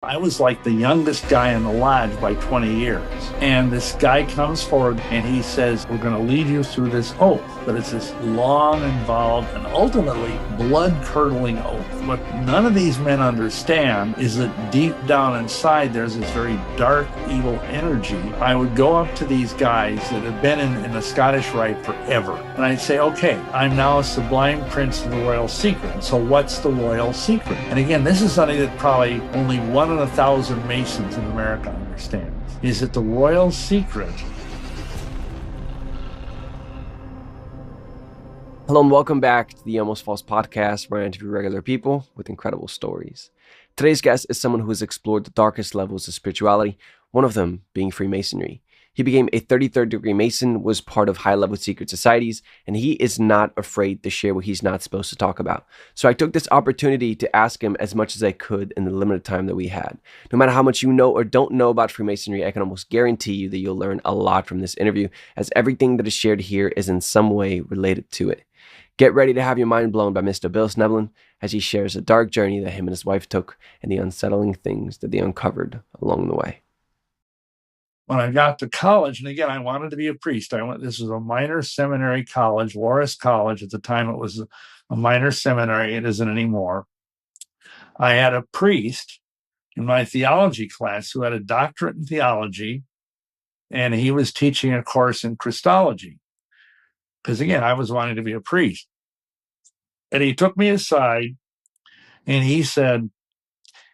I was like the youngest guy in the lodge by 20 years. And this guy comes forward and he says, we're going to lead you through this oath. But it's this long, involved, and ultimately blood-curdling oath. What none of these men understand is that deep down inside, there's this very dark, evil energy. I would go up to these guys that have been in the Scottish Rite forever. And I'd say, okay, I'm now a sublime prince of the royal secret. So what's the royal secret? And again, this is something that probably only 1 in 1,000 Masons in America understands, is that the royal secret. Hello and welcome back to the Almost False podcast, where I interview regular people with incredible stories. Today's guest is someone who has explored the darkest levels of spirituality, one of them being Freemasonry. He became a 33rd degree Mason, was part of high-level secret societies, and he is not afraid to share what he's not supposed to talk about. So I took this opportunity to ask him as much as I could in the limited time that we had. No matter how much you know or don't know about Freemasonry, I can almost guarantee you that you'll learn a lot from this interview, as everything that is shared here is in some way related to it. Get ready to have your mind blown by Mr. Bill Sneblin as he shares a dark journey that him and his wife took and the unsettling things that they uncovered along the way. When I got to college, and again, I wanted to be a priest. This was a minor seminary college, Loras College. At the time, it was a minor seminary. It isn't anymore. I had a priest in my theology class who had a doctorate in theology, and he was teaching a course in Christology. Because again, I was wanting to be a priest. And he took me aside and he said,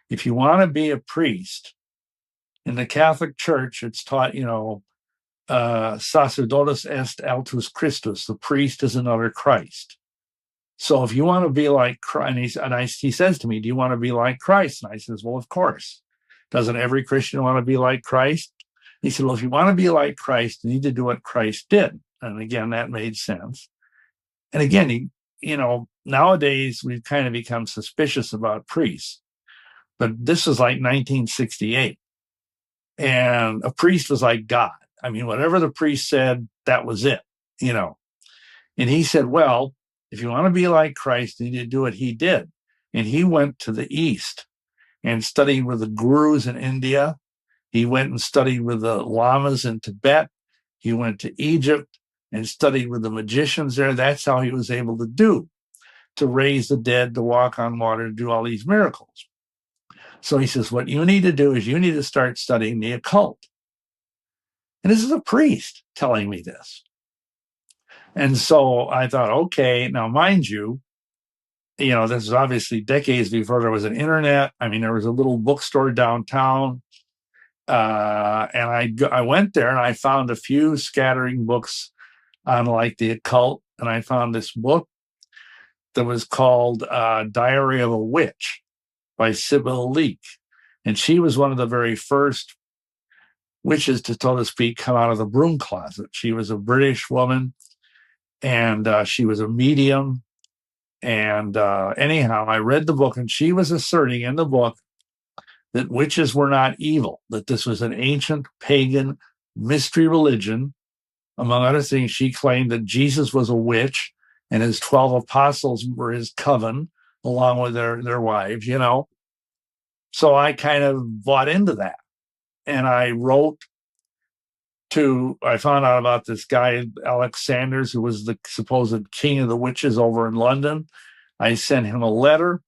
if you want to be a priest, in the Catholic Church, it's taught, sacerdotes est altus Christus, the priest is another Christ. So if you want to be like Christ, he says to me, do you want to be like Christ? And I says, well, of course. Doesn't every Christian want to be like Christ? He said, well, if you want to be like Christ, you need to do what Christ did. And again, that made sense. And again, nowadays we've kind of become suspicious about priests. But this was like 1968. And a priest was like God. I mean, whatever the priest said, that was it, And he said, well, if you want to be like Christ, you need to do what he did. And he went to the East and studied with the gurus in India. He went and studied with the lamas in Tibet. He went to Egypt and studied with the magicians there. That's how he was able to raise the dead, to walk on water, to do all these miracles. So he says, what you need to do is you need to start studying the occult. And this is a priest telling me this. And so I thought, okay, now mind you, this is obviously decades before there was an internet. I mean, there was a little bookstore downtown. And I went there and I found a few scattering books on like the occult. And I found this book that was called Diary of a Witch by Sybil Leek. And she was one of the very first witches to, so to speak, come out of the broom closet. She was a British woman, and she was a medium. And anyhow, I read the book, and she was asserting in the book that witches were not evil, that this was an ancient pagan mystery religion. Among other things, she claimed that Jesus was a witch, and his 12 apostles were his coven, along with their wives, So I kind of bought into that. And I found out about this guy, Alex Sanders, who was the supposed king of the witches over in London. I sent him a letter.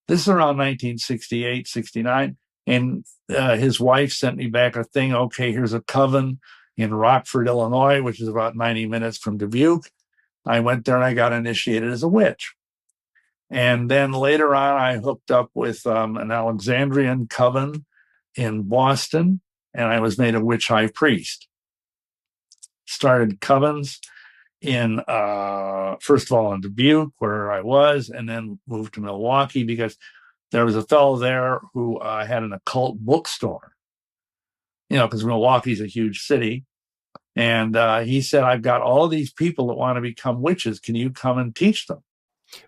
This is around 1968, 69. And his wife sent me back a thing. Okay, here's a coven in Rockford, Illinois, which is about 90 minutes from Dubuque. I went there and I got initiated as a witch. And then later on, I hooked up with an Alexandrian coven in Boston, and I was made a witch high priest. Started covens in, first of all, in Dubuque, where I was, and then moved to Milwaukee because there was a fellow there who had an occult bookstore, because Milwaukee's a huge city. And he said, I've got all these people that want to become witches. Can you come and teach them?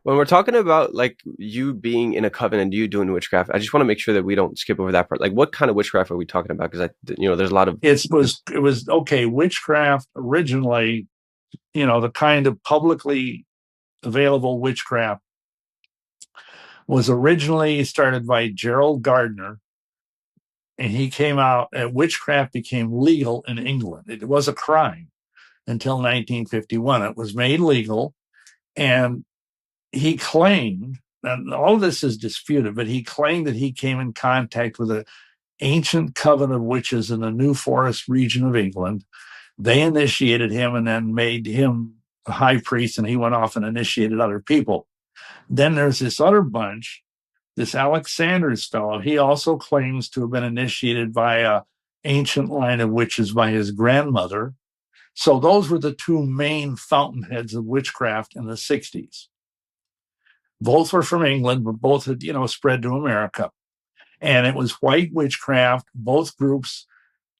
When we're talking about like you being in a coven and you doing witchcraft, I just want to make sure that we don't skip over that part. Like, what kind of witchcraft are we talking about? Because there's a lot of it was okay. Witchcraft originally, the kind of publicly available witchcraft was originally started by Gerald Gardner, and he came out, witchcraft became legal in England. It was a crime until 1951. It was made legal, and he claimed, and all of this is disputed, but he claimed that he came in contact with an ancient coven of witches in the New Forest region of England. They initiated him and then made him a high priest, and he went off and initiated other people. Then there's this other bunch, this Alexander's fellow. He also claims to have been initiated by an ancient line of witches by his grandmother. So those were the two main fountainheads of witchcraft in the 60s. Both were from England, but both had, spread to America. And it was white witchcraft. Both groups,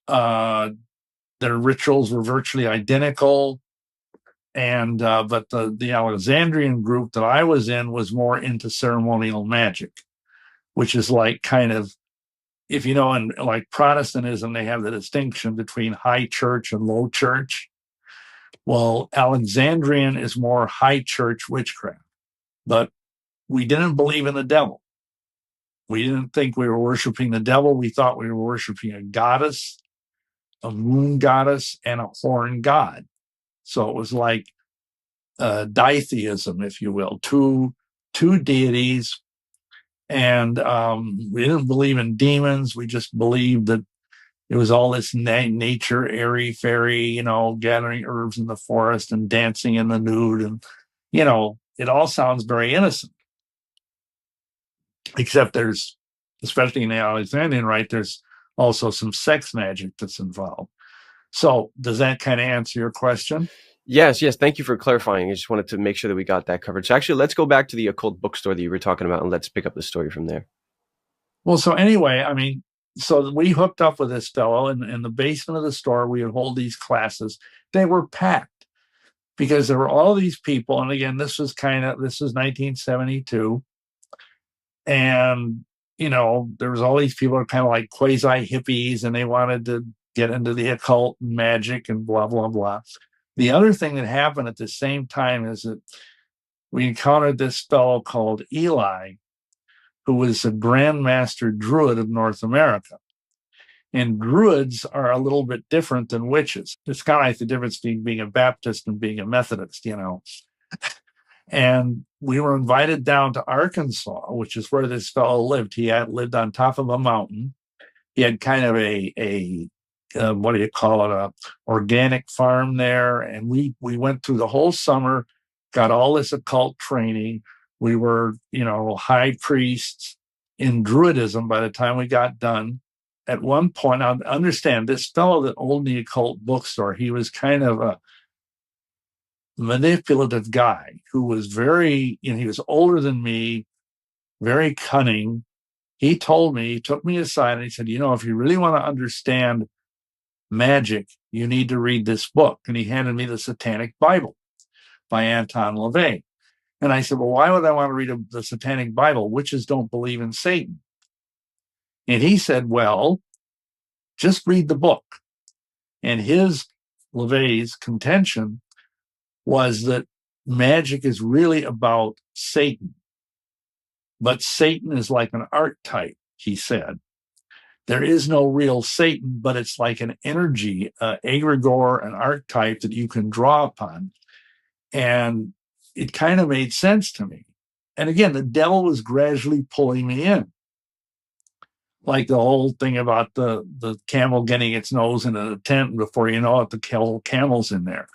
their rituals were virtually identical. And but the Alexandrian group that I was in was more into ceremonial magic, which is like kind of, if in like Protestantism, they have the distinction between high church and low church. Well, Alexandrian is more high church witchcraft, but we didn't believe in the devil. We didn't think we were worshiping the devil. We thought we were worshiping a goddess, a moon goddess, and a horn god. So it was like ditheism, if you will, two deities. And we didn't believe in demons. We just believed that it was all this nature, airy fairy, gathering herbs in the forest and dancing in the nude. And, it all sounds very innocent. Except there's, especially in the Alexandrian rite, there's also some sex magic that's involved. So does that kind of answer your question? Yes. Thank you for clarifying. I just wanted to make sure that we got that covered. So actually, let's go back to the occult bookstore that you were talking about, and let's pick up the story from there. Well, so anyway, so we hooked up with this fellow in the basement of the store. We would hold these classes. They were packed because there were all these people. And again, this was 1972. And, there was all these people kind of like quasi hippies, and they wanted to get into the occult and magic and blah, blah, blah. The other thing that happened at the same time is that we encountered this fellow called Eli, who was a Grand Master Druid of North America. And Druids are a little bit different than witches. It's kind of like the difference between being a Baptist and being a Methodist, And we were invited down to Arkansas, which is where this fellow lived. He had lived on top of a mountain. He had kind of a what do you call it, a organic farm there. And we went through the whole summer, got all this occult training. We were, high priests in Druidism by the time we got done. At one point, I understand this fellow that owned the occult bookstore, he was kind of a manipulative guy who was very, he was older than me, very cunning. He told me, he took me aside and he said, if you really want to understand magic, you need to read this book. And he handed me the Satanic Bible by Anton LaVey. And I said, well, why would I want to read the Satanic Bible? Witches don't believe in Satan. And he said, well, just read the book. And LaVey's contention was that magic is really about Satan. But Satan is like an archetype, he said. There is no real Satan, but it's like an energy, egregore, an archetype that you can draw upon. And it kind of made sense to me. And again, the devil was gradually pulling me in. Like the whole thing about the camel getting its nose in a tent, and before you know it, the camel's in there.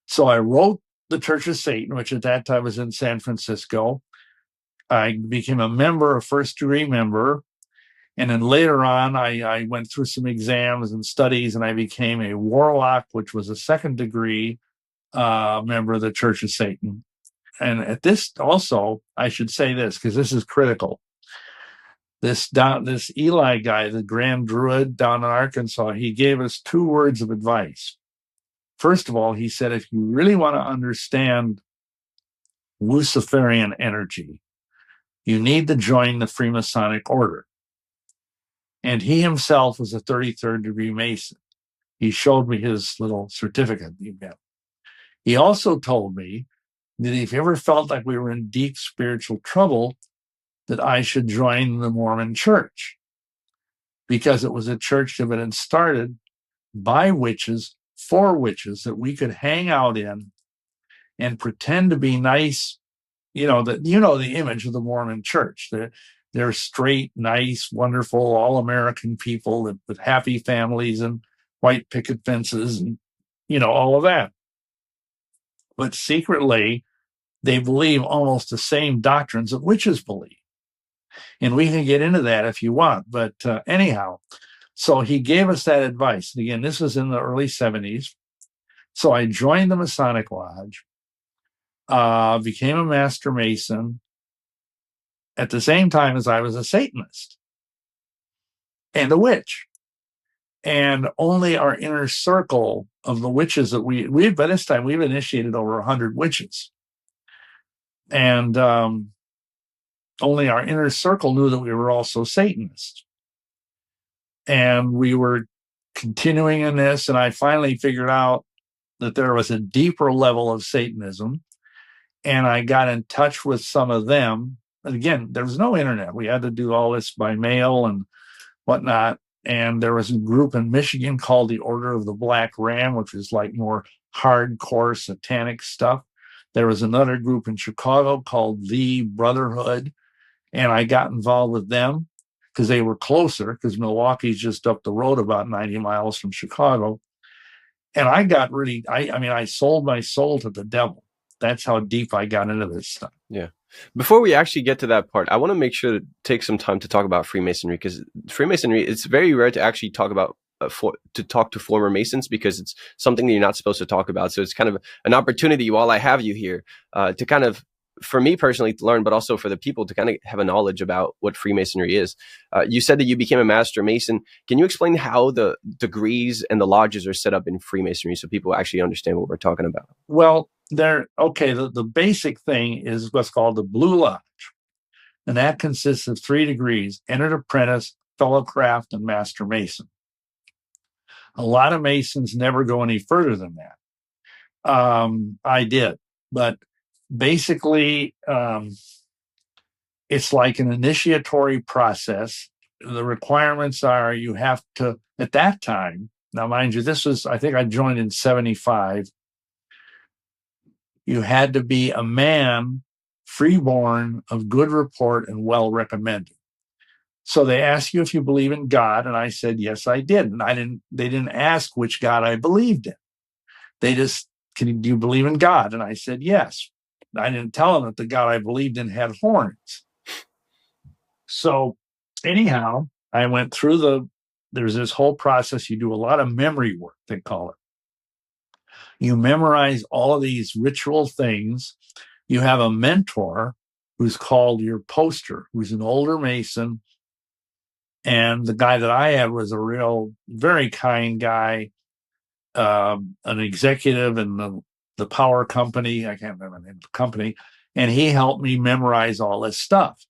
So I wrote the Church of Satan, which at that time was in San Francisco. I became a first-degree member. And then later on, I went through some exams and studies, and I became a warlock, which was a second-degree member of the Church of Satan. And at this also, I should say this, because this is critical. This Eli guy, the Grand Druid down in Arkansas, he gave us 2 words of advice. First of all, he said, if you really want to understand Luciferian energy, you need to join the Freemasonic order. And he himself was a 33rd degree Mason. He showed me his little certificate. He also told me that if you ever felt like we were in deep spiritual trouble, that I should join the Mormon Church. because it was a church that had been started by witches for witches that we could hang out in and pretend to be nice. The image of the Mormon church. They're straight, nice, wonderful, all-American people with happy families and white picket fences and, all of that. But secretly, they believe almost the same doctrines that witches believe. And we can get into that if you want. But anyhow, so he gave us that advice. And again, this was in the early 70s. So I joined the Masonic Lodge, became a Master Mason at the same time as I was a Satanist and a witch. And only our inner circle of the witches that we by this time, we've initiated over 100 witches. And only our inner circle knew that we were also Satanists. And we were continuing in this, and I finally figured out that there was a deeper level of Satanism. And I got in touch with some of them. And again, there was no internet. We had to do all this by mail and whatnot. And there was a group in Michigan called the Order of the Black Ram, which is like more hardcore satanic stuff. There was another group in Chicago called the Brotherhood. And I got involved with them because they were closer, because Milwaukee's just up the road about 90 miles from Chicago. And I got really, I sold my soul to the devil. That's how deep I got into this stuff. Yeah. Before we actually get to that part, I want to make sure to take some time to talk about Freemasonry, because Freemasonry, it's very rare to actually talk about to talk to former Masons, because it's something that you're not supposed to talk about. So it's kind of an opportunity while I have you here to kind of, for me personally, to learn, but also for the people to kind of have a knowledge about what Freemasonry is. You said that you became a Master Mason. Can you explain how the degrees and the lodges are set up in Freemasonry so people actually understand what we're talking about? Well, the basic thing is what's called the Blue Lodge. And that consists of 3 degrees: entered apprentice, fellow craft, and Master Mason. A lot of Masons never go any further than that. I did. But basically, it's like an initiatory process. The requirements are you have to, at that time, now mind you, I think I joined in 75. You had to be a man, freeborn, of good report, and well recommended. So they asked you if you believe in God, and I said yes, I did. And they didn't ask which God I believed in. They just, do you believe in God? And I said yes. I didn't tell them that the God I believed in had horns. So anyhow, I went through there's this whole process. You do a lot of memory work, they call it. You memorize all of these ritual things. You have a mentor who's called your poster, who's an older Mason. And the guy that I had was a real, very kind guy, an executive in the power company. I can't remember the name of the company. And he helped me memorize all this stuff.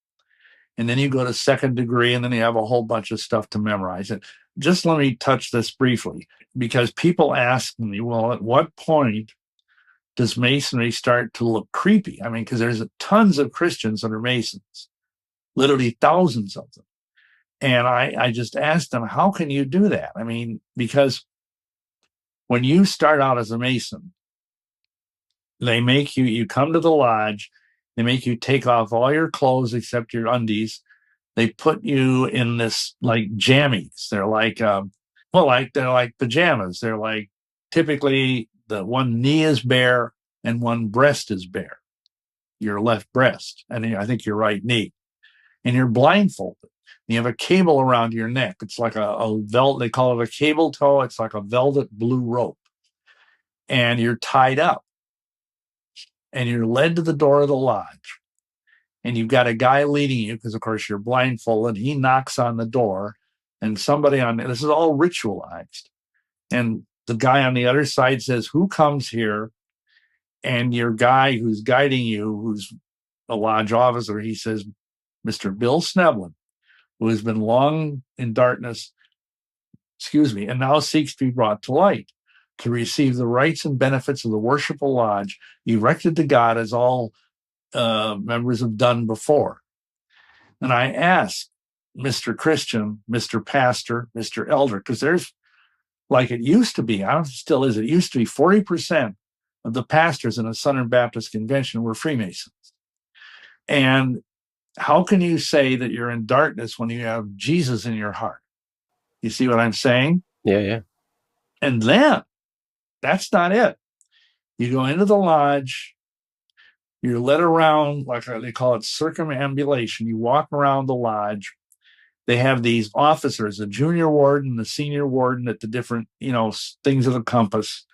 And then you go to 2nd degree, and then you have a whole bunch of stuff to memorize. And just let me touch this briefly, because people ask me, well, at what point does Masonry start to look creepy? I mean, because there's tons of Christians that are Masons, literally thousands of them. And I just asked them, how can you do that? I mean, because when you start out as a Mason, they make you come to the lodge, they make you take off all your clothes except your undies. They put you in this like jammies. They're like, they're like pajamas. They're like, typically the one knee is bare and one breast is bare, your left breast, and I think your right knee. And you're blindfolded. You have a cable around your neck. It's like a velvet, they call it a cable tow. It's like a velvet blue rope. And you're tied up. And you're led to the door of the lodge. And you've got a guy leading you, because of course you're blindfolded. He knocks on the door, and somebody this is all ritualized. And the guy on the other side says, who comes here? And your guy who's guiding you, who's a lodge officer, he says, Mr. Bill Sneblin, who has been long in darkness, and now seeks to be brought to light, to receive the rights and benefits of the worshipful lodge, erected to God as all members have done before. And I asked, Mr. Christian, Mr. Pastor, Mr. Elder, because there's, like it used to be, I don't know if it still is, it used to be 40% of the pastors in a Southern Baptist convention were Freemasons. And how can you say that you're in darkness when you have Jesus in your heart? You see what I'm saying? Yeah, yeah. And then that's not it. You go into the lodge, you're led around, like they call it circumambulation. You walk around the lodge. They have these officers, the junior warden, the senior warden at the different, things of the compass.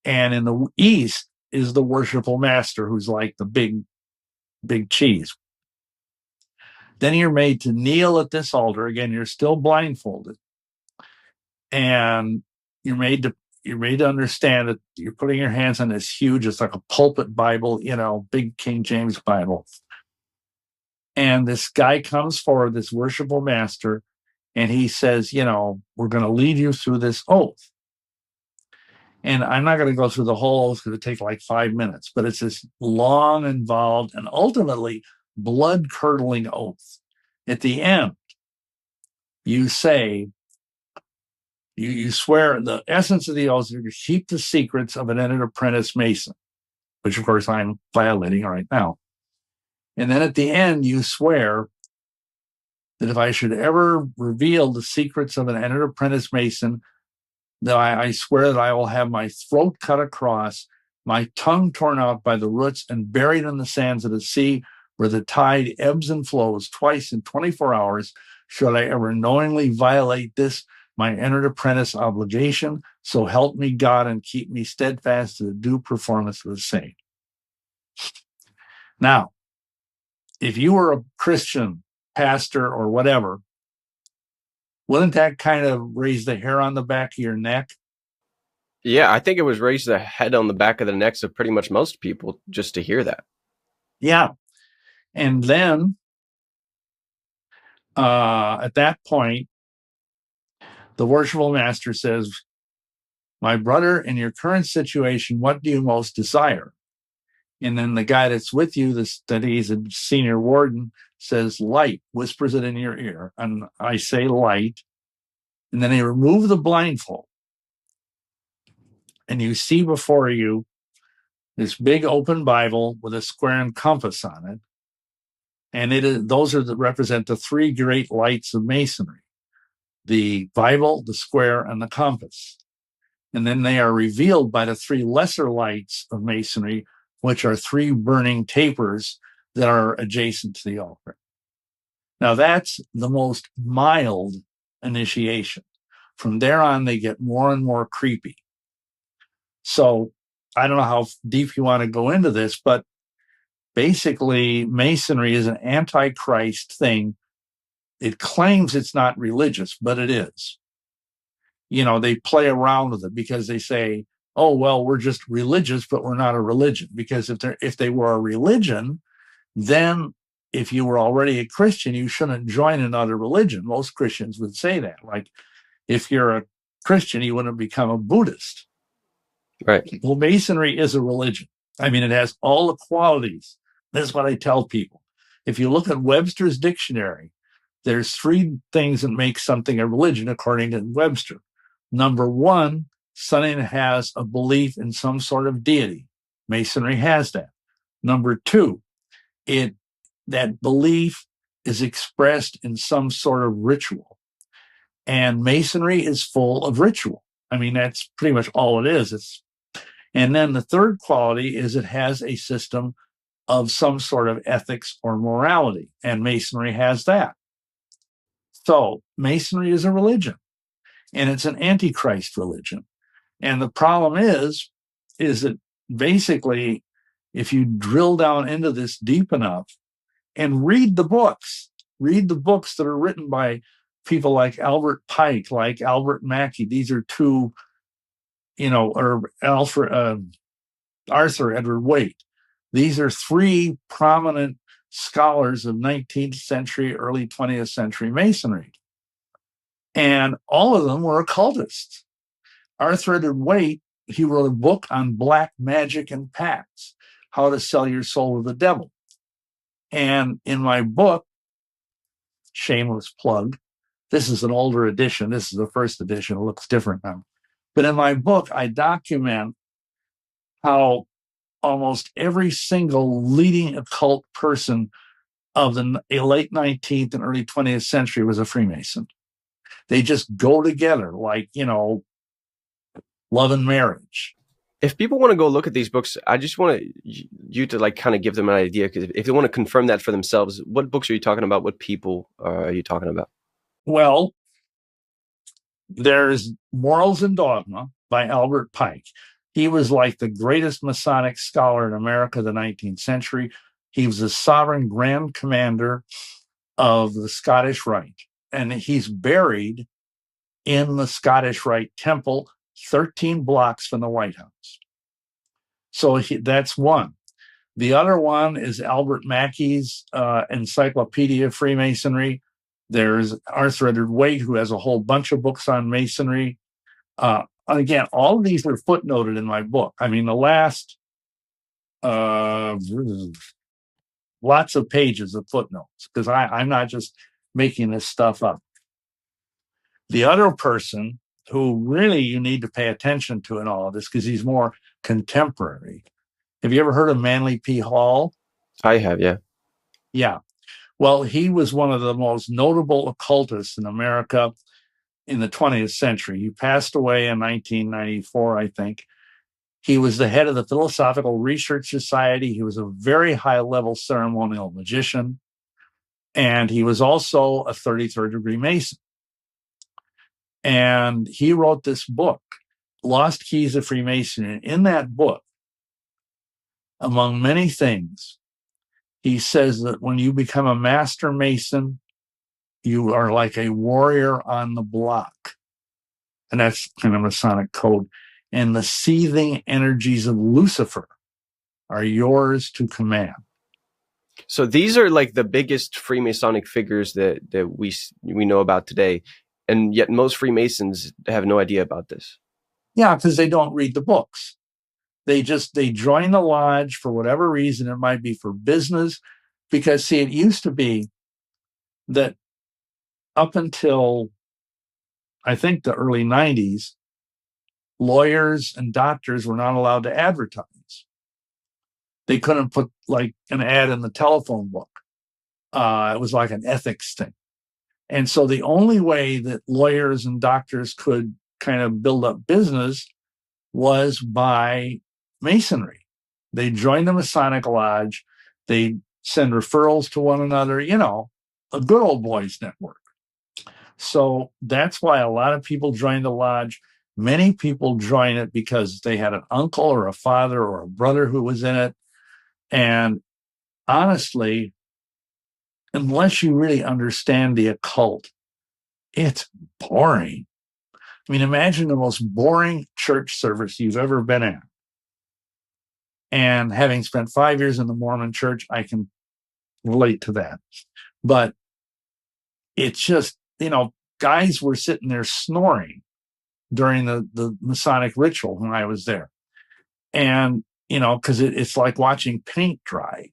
And in the east is the worshipful master, who's like the big cheese. Then you're made to kneel at this altar. Again, you're still blindfolded. And you're made to understand that you're putting your hands on this huge, it's like a pulpit Bible, big King James Bible. And this guy comes forward, this worshipful master, and he says, we're going to lead you through this oath. And I'm not going to go through the whole oath because it takes like 5 minutes, but it's this long, involved, and ultimately blood-curdling oath. At the end, you say, you swear, the essence of the oath is to keep the secrets of an entered apprentice Mason, which of course I'm violating right now. And then at the end, you swear that if I should ever reveal the secrets of an entered apprentice Mason, that I swear that I will have my throat cut across, my tongue torn out by the roots, and buried in the sands of the sea, where the tide ebbs and flows twice in 24 hours, should I ever knowingly violate this, my entered apprentice obligation. So help me God and keep me steadfast to the due performance of the same. Now, if you were a Christian pastor or whatever, wouldn't that kind of raise the hair on the back of your neck? Yeah, I think it was raise the head on the back of the necks of pretty much most people just to hear that. Yeah. And then at that point, the worshipful master says, my brother, in your current situation, what do you most desire? And then the guy that's with you, that he's a senior warden, says light, whispers it in your ear. And I say light. And then they remove the blindfold. And you see before you this big open Bible with a square and compass on it. And those represent the three great lights of Masonry: the Bible, the square, and the compass. And then they are revealed by the three lesser lights of Masonry, which are three burning tapers that are adjacent to the altar. Now, that's the most mild initiation. From there on, they get more and more creepy. So I don't know how deep you want to go into this, but basically, Masonry is an anti-Christ thing. It claims it's not religious, but it is. They play around with it because they say, oh, well, we're just religious, but we're not a religion. Because if they were a religion, then if you were already a Christian, you shouldn't join another religion. Most Christians would say that. Like, if you're a Christian, you wouldn't become a Buddhist. Right. Well, Masonry is a religion. I mean, it has all the qualities. That's what I tell people. If you look at Webster's dictionary, there's three things that make something a religion, according to Webster. Number one, something has a belief in some sort of deity. Masonry has that. Number two, that belief is expressed in some sort of ritual. And Masonry is full of ritual. I mean, that's pretty much all it is. And then the third quality is it has a system of some sort of ethics or morality. And Masonry has that. So Masonry is a religion, and it's an antichrist religion. And the problem is that basically, if you drill down into this deep enough and read the books that are written by people like Albert Pike, like Albert Mackey. These are two, or Arthur Edward Waite. These are three prominent scholars of 19th century, early 20th century Masonry. And all of them were occultists. Arthur Edward Waite, he wrote a book on black magic and pacts, how to sell your soul to the devil. And in my book, shameless plug. This is an older edition. This is the first edition. It looks different now. But in my book, I document how almost every single leading occult person of the late 19th and early 20th century was a Freemason. They just go together like, love and marriage. If people want to go look at these books, I just want you to like kind of give them an idea, because if they want to confirm that for themselves, what books are you talking about? What people are you talking about? Well, there's Morals and Dogma by Albert Pike. He was like the greatest Masonic scholar in America of the 19th century. He was the sovereign grand commander of the Scottish Rite, and he's buried in the Scottish Rite Temple, 13 blocks from the White House. So that's one. The other one is Albert Mackey's Encyclopedia of Freemasonry. There's Arthur Edward Waite, who has a whole bunch of books on Masonry. Again, all of these are footnoted in my book. I mean, the last lots of pages of footnotes, because I'm not just making this stuff up. The other person who really you need to pay attention to in all of this, because he's more contemporary. Have you ever heard of Manly P. Hall? I have, yeah. Yeah. Well, he was one of the most notable occultists in America in the 20th century. He passed away in 1994, I think. He was the head of the Philosophical Research Society. He was a very high-level ceremonial magician. And he was also a 33rd degree Mason. And he wrote this book, Lost Keys of Freemasonry. And in that book, among many things, he says that when you become a master Mason, you are like a warrior on the block. And that's kind of Masonic code. And the seething energies of Lucifer are yours to command. So these are like the biggest Freemasonic figures that we know about today. And yet most Freemasons have no idea about this. Yeah, because they don't read the books. They join the lodge for whatever reason. It might be for business, because see, it used to be that up until I think the early 90s, lawyers and doctors were not allowed to advertise. They couldn't put like an ad in the telephone book. It was like an ethics thing. And so the only way that lawyers and doctors could kind of build up business was by Masonry. They joined the Masonic Lodge. They send referrals to one another, a good old boys network. So that's why a lot of people join the lodge. Many people join it because they had an uncle or a father or a brother who was in it. And honestly, unless you really understand the occult, it's boring. I mean, imagine the most boring church service you've ever been in. And having spent 5 years in the Mormon church, I can relate to that. But it's just, guys were sitting there snoring during the Masonic ritual when I was there. And, because it's like watching paint dry.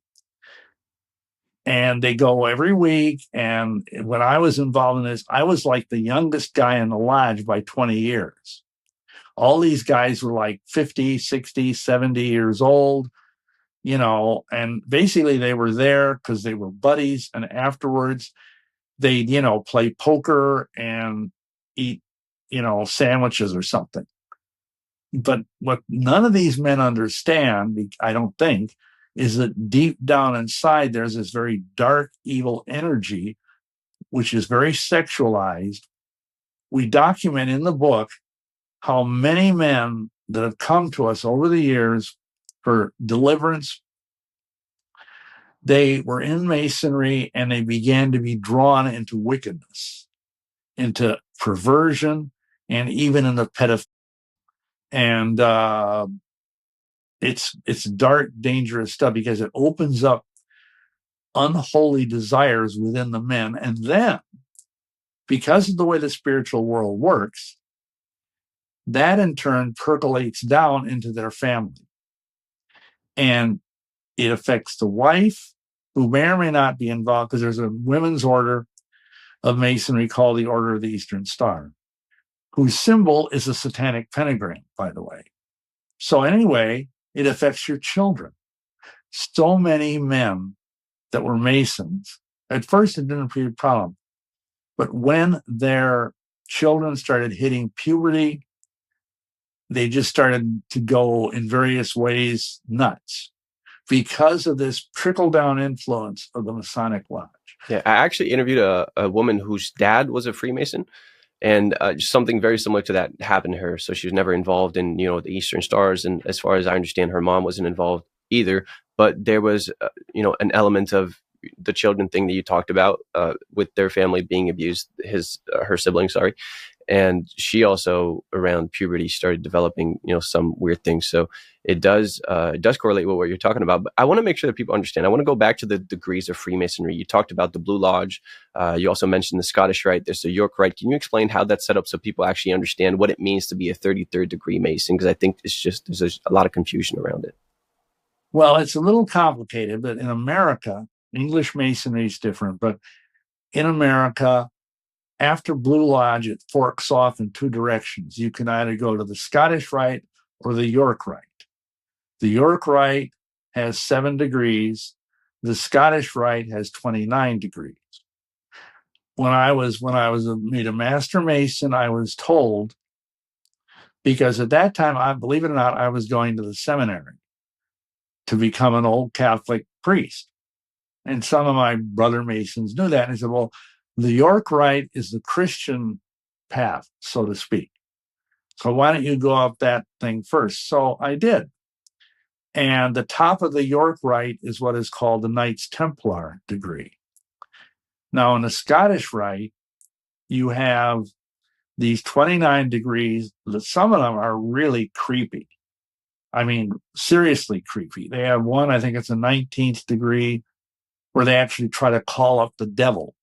And they go every week. And when I was involved in this, I was like the youngest guy in the lodge by 20 years. All these guys were like 50, 60, 70 years old, and basically they were there because they were buddies. And afterwards, they'd, play poker and eat, sandwiches or something. But what none of these men understand, I don't think, is that deep down inside, there's this very dark, evil energy, which is very sexualized. We document in the book how many men that have come to us over the years for deliverance, they were in Masonry and they began to be drawn into wickedness, into perversion, and even in the pedophilia. And it's dark, dangerous stuff because it opens up unholy desires within the men. And then, because of the way the spiritual world works, that in turn percolates down into their family. And it affects the wife, who may or may not be involved, because there's a women's order of Masonry called the Order of the Eastern Star, whose symbol is a satanic pentagram, by the way. So anyway, it affects your children. So many men that were Masons, at first it didn't appear a problem, but when their children started hitting puberty, they just started to go in various ways nuts because of this trickle-down influence of the Masonic Lodge. Yeah, I actually interviewed a woman whose dad was a Freemason, and something very similar to that happened to her. So she was never involved in, the Eastern Stars, and as far as I understand, her mom wasn't involved either. But there was, an element of the children thing that you talked about with their family being abused, her siblings, sorry. And she also around puberty started developing, some weird things. So it does correlate with what you're talking about. But I want to make sure that people understand. I want to go back to the degrees of Freemasonry. You talked about the Blue Lodge. You also mentioned the Scottish Rite. There's the York Rite. Can you explain how that's set up so people actually understand what it means to be a 33rd degree Mason? Because I think there's a lot of confusion around it. Well, it's a little complicated, but in America, English Masonry is different. But in America, after Blue Lodge, it forks off in two directions. You can either go to the Scottish Rite or the York Rite. The York Rite has 7 degrees. The Scottish Rite has 29 degrees. When I was made a Master Mason, I was told, because at that time, believe it or not, I was going to the seminary to become an old Catholic priest. And some of my brother Masons knew that. And he said, well, the York Rite is the Christian path, so to speak. So why don't you go up that thing first? So I did. And the top of the York Rite is what is called the Knights Templar degree. Now, in the Scottish Rite, you have these 29 degrees. Some of them are really creepy. I mean, seriously creepy. They have one, I think it's a 19th degree, where they actually try to call up the devil.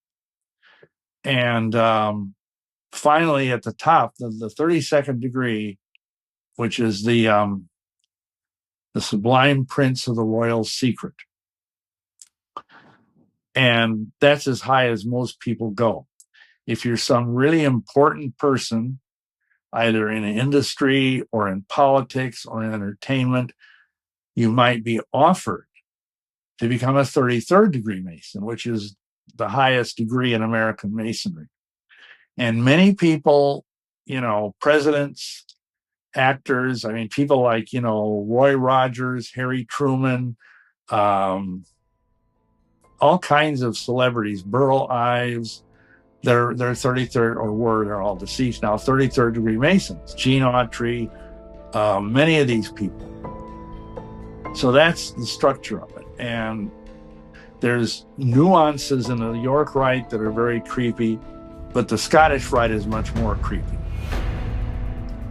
And finally, at the top, the 32nd degree, which is the Sublime Prince of the Royal Secret. And that's as high as most people go. If you're some really important person, either in industry or in politics or in entertainment, you might be offered to become a 33rd degree Mason, which is the highest degree in American Masonry. And many people, presidents, actors, I mean, people like, Roy Rogers, Harry Truman, all kinds of celebrities, Burl Ives, they're 33rd, or they're all deceased now, 33rd degree Masons, Gene Autry, many of these people. So that's the structure of it. And there's nuances in the York Rite that are very creepy, but the Scottish Rite is much more creepy.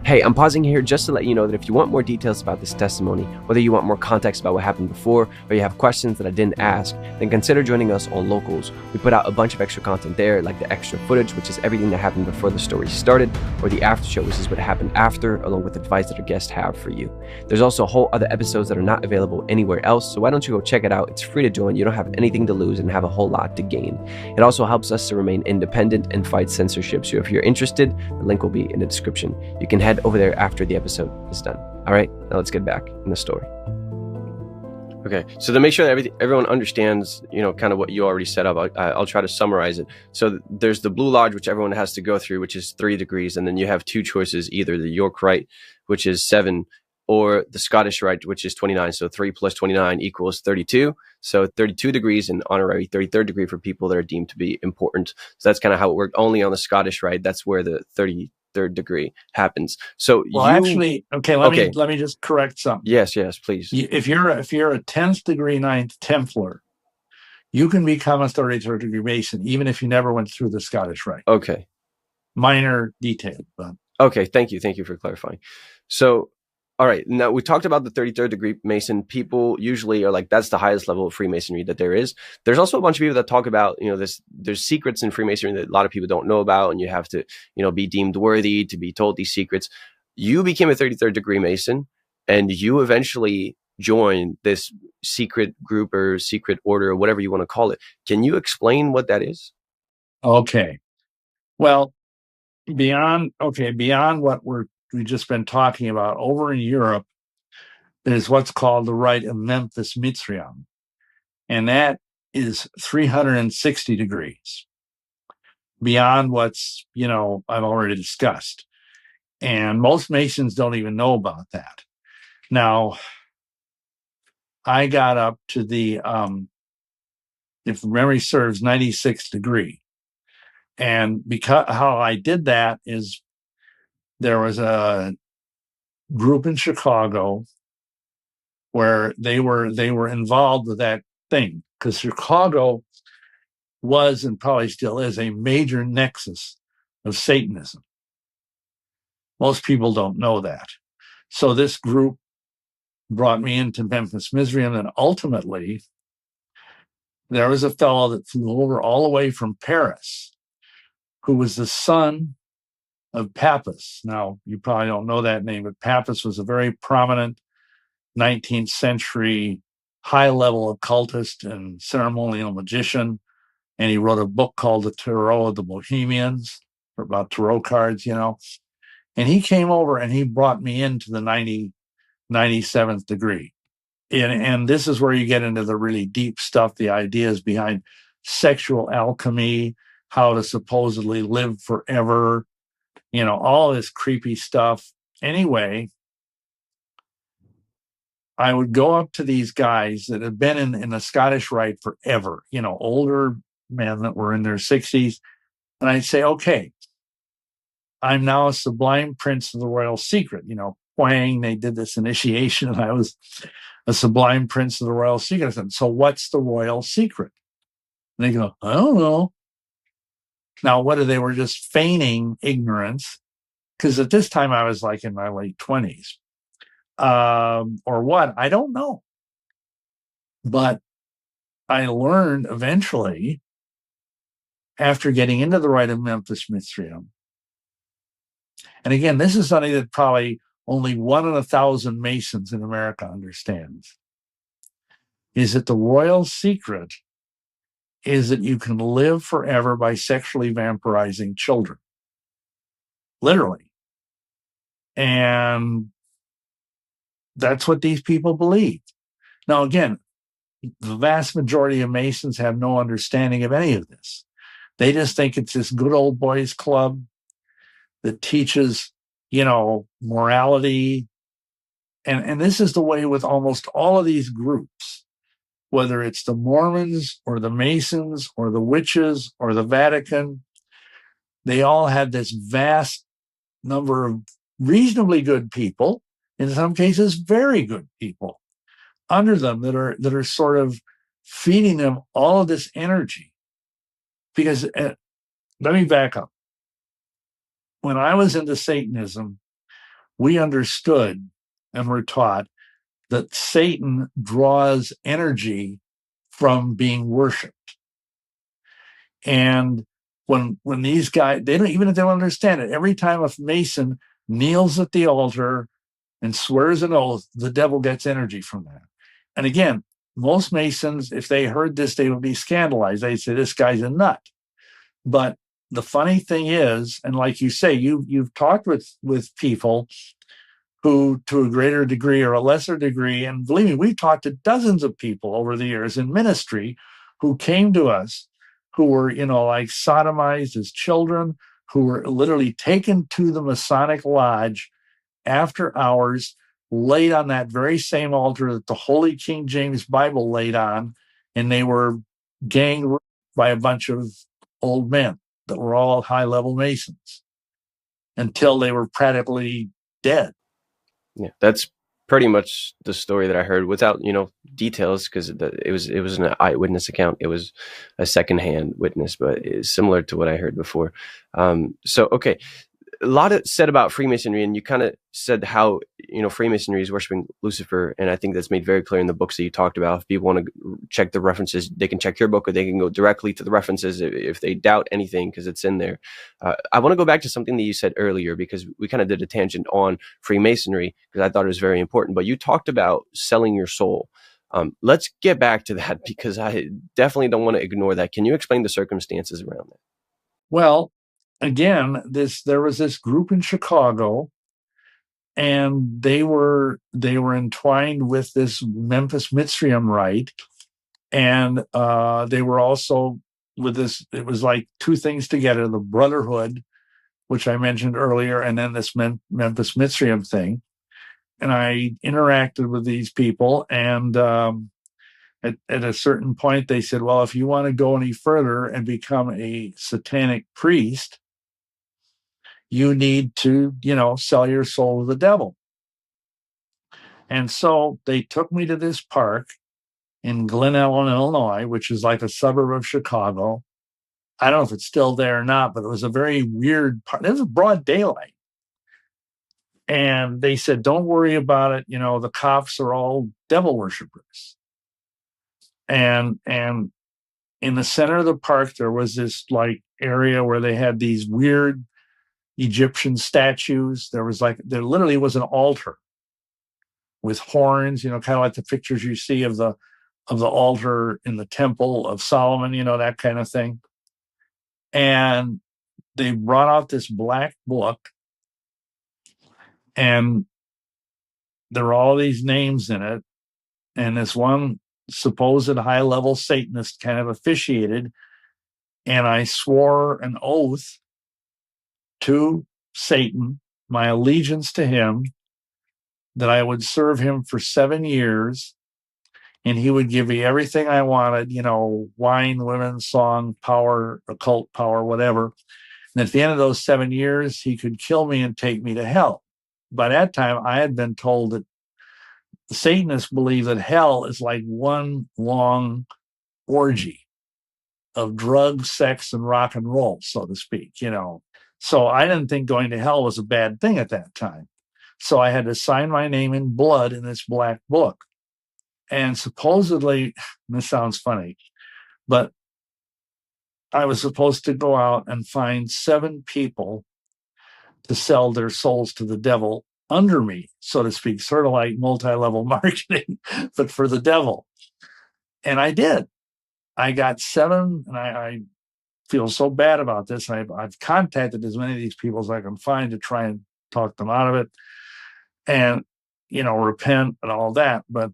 Hey, I'm pausing here just to let you know that if you want more details about this testimony, whether you want more context about what happened before, or you have questions that I didn't ask, then consider joining us on Locals. We put out a bunch of extra content there, like the extra footage, which is everything that happened before the story started, or the after show, which is what happened after, along with advice that our guests have for you. There's also a whole other episodes that are not available anywhere else, so why don't you go check it out? It's free to join. You don't have anything to lose and have a whole lot to gain. It also helps us to remain independent and fight censorship. So if you're interested, the link will be in the description. You can head over there after the episode is done. All right, now let's get back in the story. Okay, so to make sure that everyone understands, kind of what you already set up, I'll try to summarize it. So there's the Blue Lodge, which everyone has to go through, which is 3 degrees, and then you have 2 choices, either the York Rite, which is 7, or the Scottish Rite, which is 29. So 3 plus 29 equals 32. So 32 degrees, and honorary 33rd degree for people that are deemed to be important. So that's kind of how it worked. Only on the Scottish Rite, that's where the 33rd degree happens. So let me just correct something. Yes, please. If you're a 10th degree Ninth Templar, you can become a 33rd degree Mason, even if you never went through the Scottish Rite. Okay. Minor detail, but okay. Thank you for clarifying. So, all right. Now we talked about the 33rd degree Mason. People usually are like, that's the highest level of Freemasonry that there is. There's also a bunch of people that talk about, there's secrets in Freemasonry that a lot of people don't know about, and you have to, be deemed worthy to be told these secrets. You became a 33rd degree Mason, and you eventually joined this secret group or secret order or whatever you want to call it. Can you explain what that is? Okay. Well, beyond what we've just been talking about, over in Europe, there's what's called the Rite of Memphis Mizraim, and that is 360 degrees beyond what's, I've already discussed. And most Masons don't even know about that. Now, I got up to the, if memory serves, 96 degree. And because how I did that is there was a group in Chicago where they were involved with that thing, because Chicago was and probably still is a major nexus of Satanism. Most people don't know that. So this group brought me into Memphis Mizraim, and ultimately there was a fellow that flew over all the way from Paris, who was the son of Pappas. Now, you probably don't know that name, but Pappas was a very prominent 19th century high-level occultist and ceremonial magician, and he wrote a book called The Tarot of the Bohemians, about tarot cards, And he came over and he brought me into the 97th degree. And this is where you get into the really deep stuff, the ideas behind sexual alchemy, how to supposedly live forever, all this creepy stuff. Anyway, I would go up to these guys that had been in the Scottish Rite forever, older men that were in their 60s. And I'd say, okay, I'm now a sublime prince of the royal secret. Wang, they did this initiation, and I was a sublime prince of the royal secret. I said, so what's the royal secret? And they go, I don't know. Now, whether they were just feigning ignorance, because at this time I was like in my late 20s, or what, I don't know. But I learned eventually, after getting into the Rite of Memphis Mizraim, and again, this is something that probably only 1 in 1,000 Masons in America understands, is that the royal secret is that you can live forever by sexually vampirizing children. Literally. And that's what these people believe. Now, again, the vast majority of Masons have no understanding of any of this. They just think it's this good old boys club that teaches, morality. And this is the way with almost all of these groups, whether it's the Mormons or the Masons or the witches or the Vatican. They all have this vast number of reasonably good people, in some cases very good people, under them that are sort of feeding them all of this energy. Because let me back up. When I was into Satanism, we understood and were taught that Satan draws energy from being worshipped. And when these guys, they don't, even if they don't understand it, every time a Mason kneels at the altar and swears an oath, the devil gets energy from that. And again, most Masons, if they heard this, they would be scandalized. They'd say, this guy's a nut. But the funny thing is, and like you say, you've talked with people who, to a greater degree or a lesser degree, and believe me, we've talked to dozens of people over the years in ministry who came to us who were, like sodomized as children, who were literally taken to the Masonic Lodge after hours, laid on that very same altar that the Holy King James Bible laid on, and they were gang raped by a bunch of old men that were all high-level Masons until they were practically dead. Yeah, that's pretty much the story that I heard, without details, because it was an eyewitness account. It was a secondhand witness, but it's similar to what I heard before. So okay, a lot of said about Freemasonry, and you kind of said how Freemasonry is worshiping Lucifer, and I think that's made very clear in the books that you talked about. If people want to check the references, they can check your book, or they can go directly to the references if they doubt anything, because it's in there. I want to go back to something that you said earlier, because we kind of did a tangent on Freemasonry, because I thought it was very important. But you talked about selling your soul. Let's get back to that, because I definitely don't want to ignore that. Can you explain the circumstances around that? Well, again, there was this group in Chicago, and they were entwined with this Memphis Mitzrayim rite, and they were also with this. It was like two things together: the Brotherhood, which I mentioned earlier, and then this Memphis Mitzrayim thing. And I interacted with these people, and at a certain point, they said, "Well, if you want to go any further and become a satanic priest, you need to, sell your soul to the devil." And so they took me to this park in Glen Ellen, Illinois, which is like a suburb of Chicago. I don't know if it's still there or not, but it was a very weird park. It was broad daylight. And they said, "Don't worry about it. The cops are all devil worshippers." And in the center of the park, there was this like area where they had these weird Egyptian statues. There literally was an altar with horns, kind of like the pictures you see of the altar in the Temple of Solomon, that kind of thing. And they brought out this black book, and there were all these names in it. And this one supposed high-level Satanist kind of officiated, and I swore an oath to Satan, my allegiance to him, that I would serve him for 7 years, and he would give me everything I wanted, wine, women, song, power, occult power, whatever. And at the end of those 7 years, he could kill me and take me to hell. By that time, I had been told that the Satanists believe that hell is like one long orgy of drugs, sex, and rock and roll, so to speak, So I didn't think going to hell was a bad thing at that time. So I had to sign my name in blood in this black book. And supposedly, this sounds funny, but I was supposed to go out and find 7 people to sell their souls to the devil under me, so to speak, sort of like multi-level marketing, but for the devil. And I did. I got 7, and I feel so bad about this. I've contacted as many of these people as I can find to try and talk them out of it and, repent and all that. But,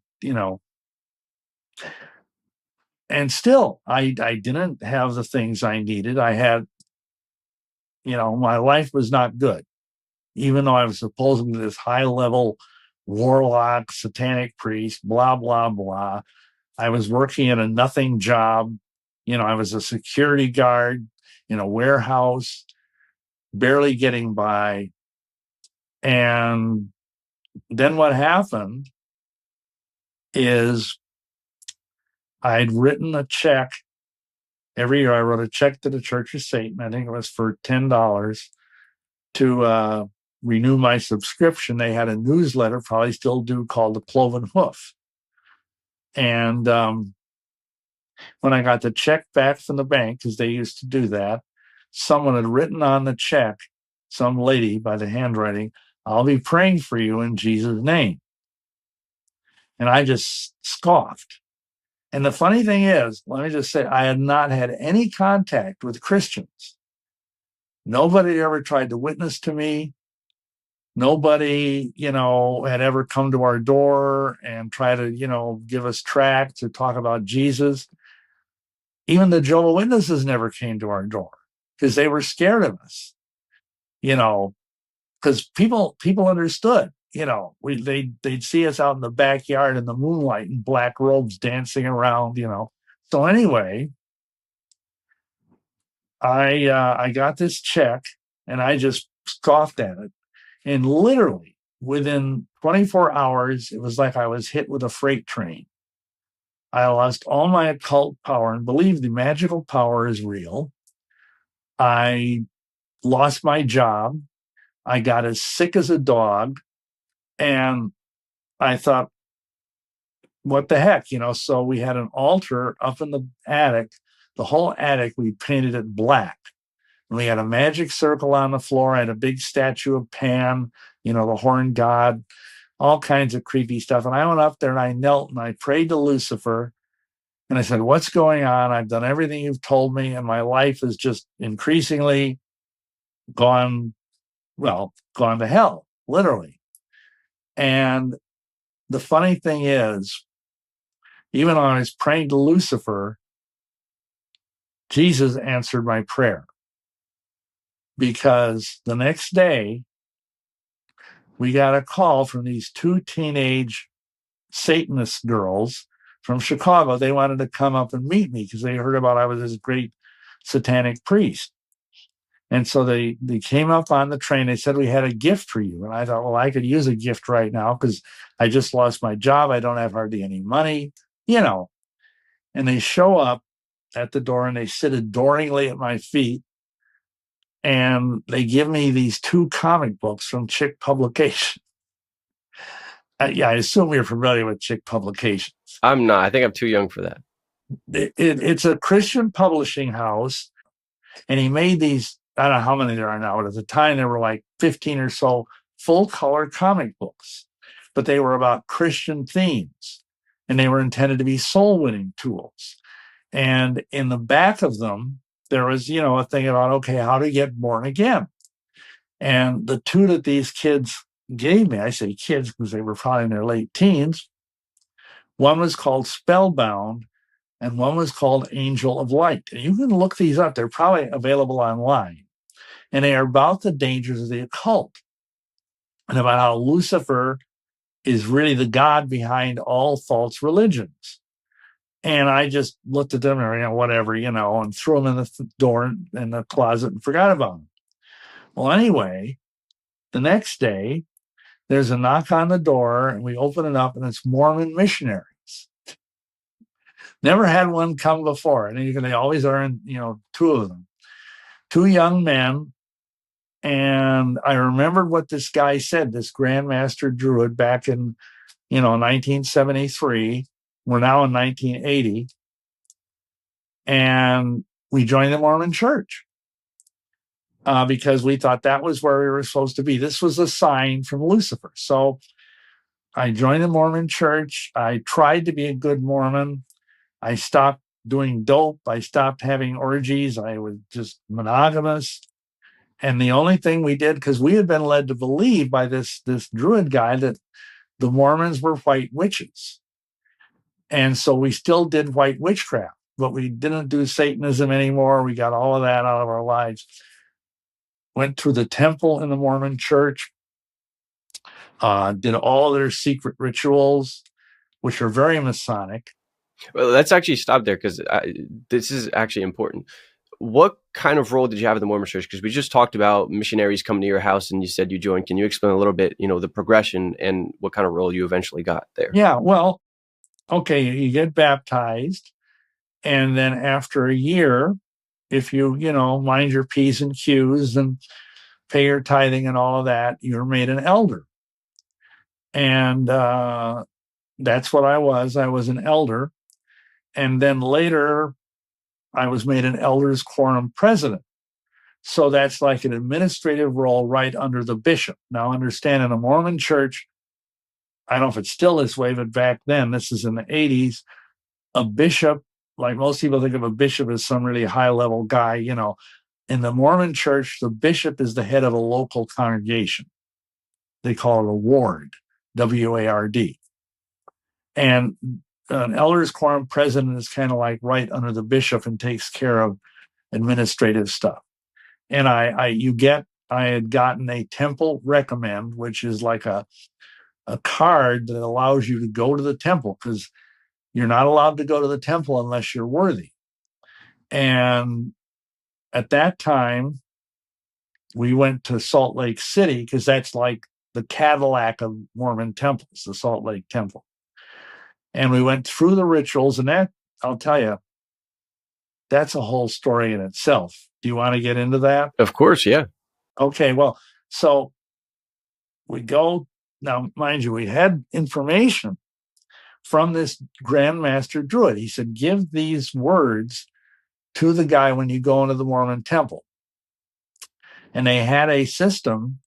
and still, I didn't have the things I needed. I had, my life was not good, even though I was supposedly this high-level warlock, satanic priest, blah, blah, blah. I was working at a nothing job. I was a security guard in a warehouse, barely getting by. And then what happened is I'd written a check. Every year I wrote a check to the Church of Satan. I think it was for $10 to renew my subscription. They had a newsletter, probably still do, called The Cloven Hoof. And when I got the check back from the bank, because they used to do that, someone had written on the check, some lady by the handwriting, "I'll be praying for you in Jesus' name." And I just scoffed. And the funny thing is, let me just say, I had not had any contact with Christians. Nobody ever tried to witness to me. Nobody, had ever come to our door and try to, give us tracts or talk about Jesus. Even the Jehovah's Witnesses never came to our door because they were scared of us, because people understood, they'd see us out in the backyard in the moonlight in black robes dancing around, So anyway, I got this check and I just scoffed at it. And literally within 24 hours, it was like I was hit with a freight train. I lost all my occult power, and believe the magical power is real. I lost my job. I got as sick as a dog. And I thought, what the heck, So we had an altar up in the attic. The whole attic, we painted it black. And we had a magic circle on the floor. I had a big statue of Pan, the horned god, all kinds of creepy stuff. And I went up there and I knelt and I prayed to Lucifer. And I said, what's going on? I've done everything you've told me, and my life is just increasingly gone, gone to hell, literally. And the funny thing is, even when I was praying to Lucifer, Jesus answered my prayer. Because the next day, we got a call from these two teenage Satanist girls from Chicago. They wanted to come up and meet me because they heard about I was this great satanic priest. And so they came up on the train. They said, we had a gift for you. And I thought, well, I could use a gift right now because I just lost my job. I don't have hardly any money, you know. And they show up at the door and they sit adoringly at my feet. And they give me these two comic books from Chick Publications. Yeah, I assume you're familiar with Chick Publications. I'm not. I think I'm too young for that. It's a Christian publishing house. And he made these, I don't know how many there are now, but at the time there were like 15 or so full color comic books, but they were about Christian themes and they were intended to be soul winning tools. And in the back of them, there was, a thing about, okay, how to get born again. And the two that these kids gave me, I say kids because they were probably in their late teens, one was called Spellbound and one was called Angel of Light. And you can look these up. They're probably available online. And they are about the dangers of the occult and about how Lucifer is really the god behind all false religions. And I just looked at them and, whatever, and threw them in the door in the closet and forgot about them. Well, anyway, the next day, there's a knock on the door and we open it up and it's Mormon missionaries. Never had one come before. And they always are, two of them, two young men. And I remembered what this guy said, this Grandmaster Druid back in, 1973. We're now in 1980. And we joined the Mormon Church because we thought that was where we were supposed to be. This was a sign from Lucifer. So I joined the Mormon Church. I tried to be a good Mormon. I stopped doing dope. I stopped having orgies. I was just monogamous. And the only thing we did, because we had been led to believe by this Druid guy that the Mormons were white witches. And so we still did white witchcraft, but we didn't do Satanism anymore. We got all of that out of our lives. Went to the temple in the Mormon church, did all their secret rituals, which are very Masonic. Well, let's actually stop there because this is actually important. What kind of role did you have in the Mormon church? Because we just talked about missionaries coming to your house and you said you joined. Can you explain a little bit, the progression and what kind of role you eventually got there? Yeah, well, okay, you get baptized. And then after a year, if you, mind your P's and Q's and pay your tithing and all of that, you're made an elder. And that's what I was. I was an elder. And then later, I was made an elders quorum president. So that's like an administrative role right under the bishop. Now, understand, in a Mormon church, I don't know if it's still this way, but back then, this is in the 80s, a bishop, like most people think of a bishop as some really high-level guy, In the Mormon church, the bishop is the head of a local congregation. They call it a ward, W-A-R-D. And an elders quorum president is kind of like right under the bishop and takes care of administrative stuff. And I had gotten a temple recommend, which is like a card that allows you to go to the temple, because you're not allowed to go to the temple unless you're worthy. And at that time, we went to Salt Lake City because that's like the Cadillac of Mormon temples, the Salt Lake Temple. And we went through the rituals, and that, I'll tell you, that's a whole story in itself. Do you want to get into that? Of course, yeah. Okay, well, so we go, now, mind you, we had information from this Grandmaster Druid. He said, give these words to the guy when you go into the Mormon temple. And they had a system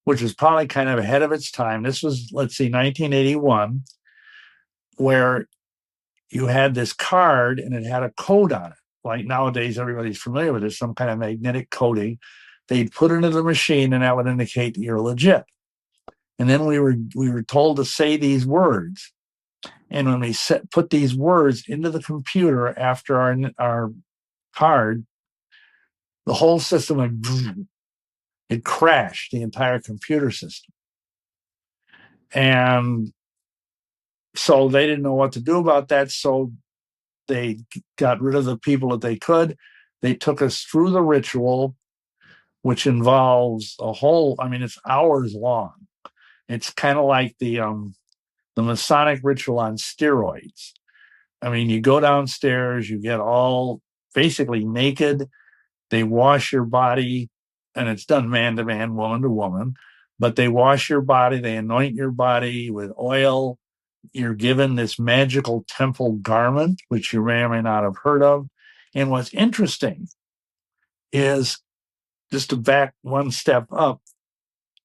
which was probably kind of ahead of its time. This was, let's see, 1981, where you had this card and it had a code on it. Like nowadays, everybody's familiar with it, some kind of magnetic coding. They'd put it into the machine and that would indicate that you're legit. And then we were told to say these words. And when we put these words into the computer after our card, the whole system would, it crashed the entire computer system. And so they didn't know what to do about that. So they got rid of the people that they could. They took us through the ritual, which involves it's hours long. It's kind of like the Masonic ritual on steroids. I mean, you go downstairs, you get all basically naked. They wash your body, and it's done man to man, woman to woman. But they wash your body, they anoint your body with oil. You're given this magical temple garment, which you may or may not have heard of. And what's interesting is, just to back one step up,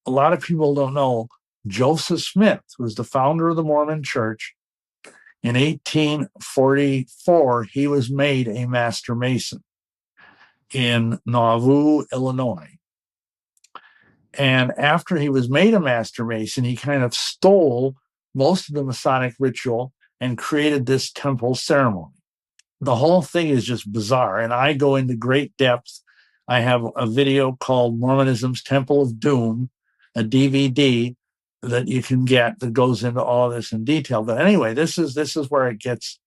a lot of people don't know Joseph Smith was the founder of the Mormon Church. In 1844, he was made a Master Mason in Nauvoo, Illinois. And after he was made a Master Mason, he kind of stole most of the Masonic ritual and created this temple ceremony. The whole thing is just bizarre, and I go into great depth. I have a video called Mormonism's Temple of Doom, a DVD that you can get that goes into all this in detail. But anyway, this is where it gets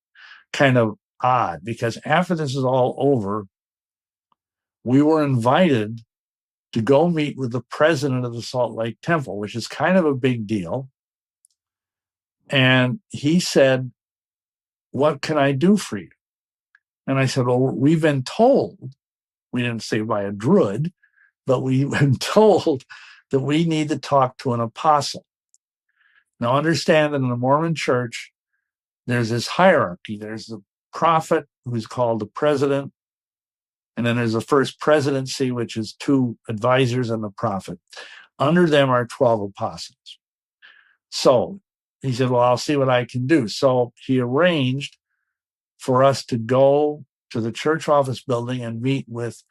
kind of odd, because after this is all over, we were invited to go meet with the president of the Salt Lake Temple, which is kind of a big deal. And he said, "What can I do for you?" And I said, "Well, we've been told," we didn't say by a druid, but we've been told that we need to talk to an apostle. Now, understand that in the Mormon Church, there's this hierarchy. There's the prophet, who's called the president, and then there's the first presidency, which is 2 advisors and the prophet. Under them are 12 apostles. So he said, "Well, I'll see what I can do." So he arranged for us to go to the church office building and meet with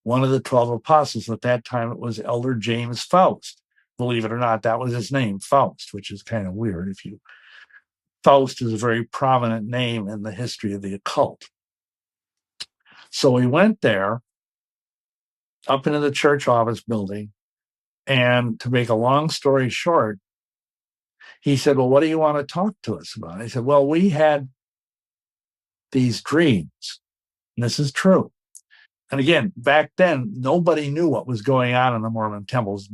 one of the 12 apostles. At that time, it was Elder James Faust. Believe it or not, that was his name, Faust, which is kind of weird. Faust is a very prominent name in the history of the occult. So we went there, up into the church office building, and to make a long story short, he said, "Well, what do you want to talk to us about?" I said, "Well, we had these dreams." And this is true. And again, back then, nobody knew what was going on in the Mormon temples.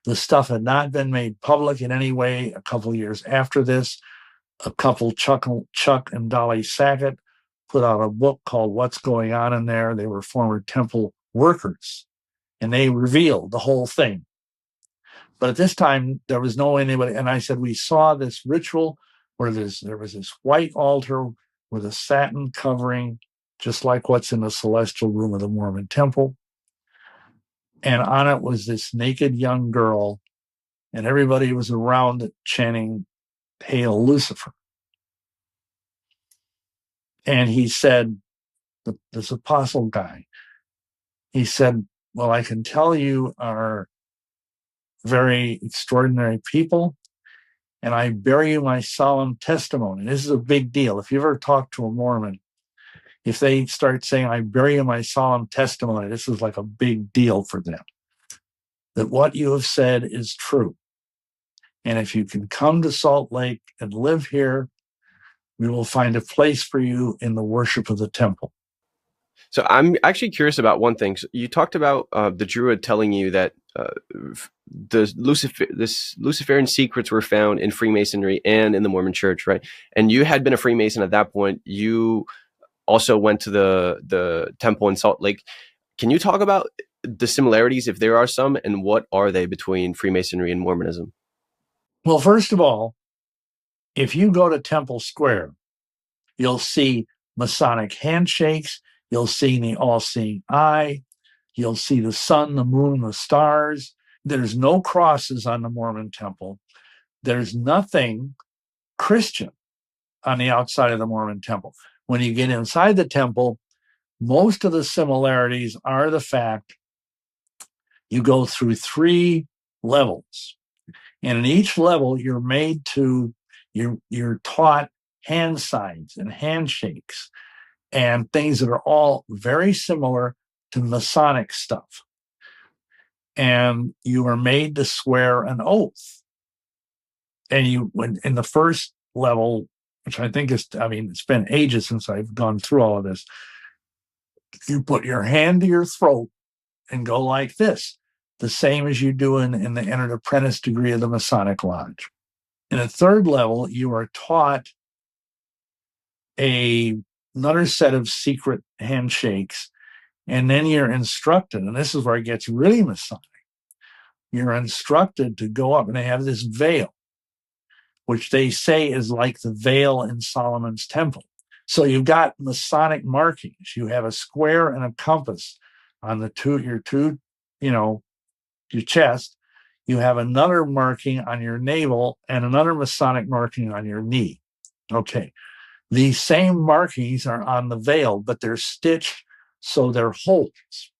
The stuff had not been made public in any way. A couple of years after this, a couple, Chuck and Dolly Sackett, put out a book called What's Going On in There. They were former temple workers, and they revealed the whole thing. But at this time, there was no anybody. And I said, we saw this ritual where there was this white altar with a satin covering, just like what's in the celestial room of the Mormon temple. And on it was this naked young girl, and everybody was around it chanting, "Hail Lucifer." And he said, this apostle guy, he said, "Well, I can tell you are very extraordinary people, and I bear you my solemn testimony." This is a big deal. If you ever talk to a Mormon, if they start saying, "I bear you my solemn testimony," this is like a big deal for them. That what you have said is true. And if you can come to Salt Lake and live here, we will find a place for you in the worship of the temple. So I'm actually curious about one thing. So you talked about the Druid telling you that this Luciferian secrets were found in Freemasonry and in the Mormon Church, right? And you had been a Freemason at that point. You also went to the temple in Salt Lake. Can you talk about the similarities, if there are some, and what are they between Freemasonry and Mormonism? Well, first of all, if you go to Temple Square, you'll see Masonic handshakes. You'll see the all-seeing eye. You'll see the sun, the moon, the stars. There's no crosses on the Mormon temple. There's nothing Christian. on the outside of the Mormon temple. When you get inside the temple, most of the similarities are the fact you go through 3 levels. And in each level, you're taught hand signs and handshakes and things that are all very similar to Masonic stuff. And you are made to swear an oath. And when in the first level, which I think it's been ages since I've gone through all of this, you put your hand to your throat and go like this, the same as you do in the entered apprentice degree of the Masonic Lodge. In the third level, you are taught another set of secret handshakes, and then you're instructed, and this is where it gets really Masonic, you're instructed to go up, and they have this veil, which they say is like the veil in Solomon's temple. So you've got Masonic markings. You have a square and a compass on your chest. You have another marking on your navel and another Masonic marking on your knee. Okay. These same markings are on the veil, but they're stitched so they're holes.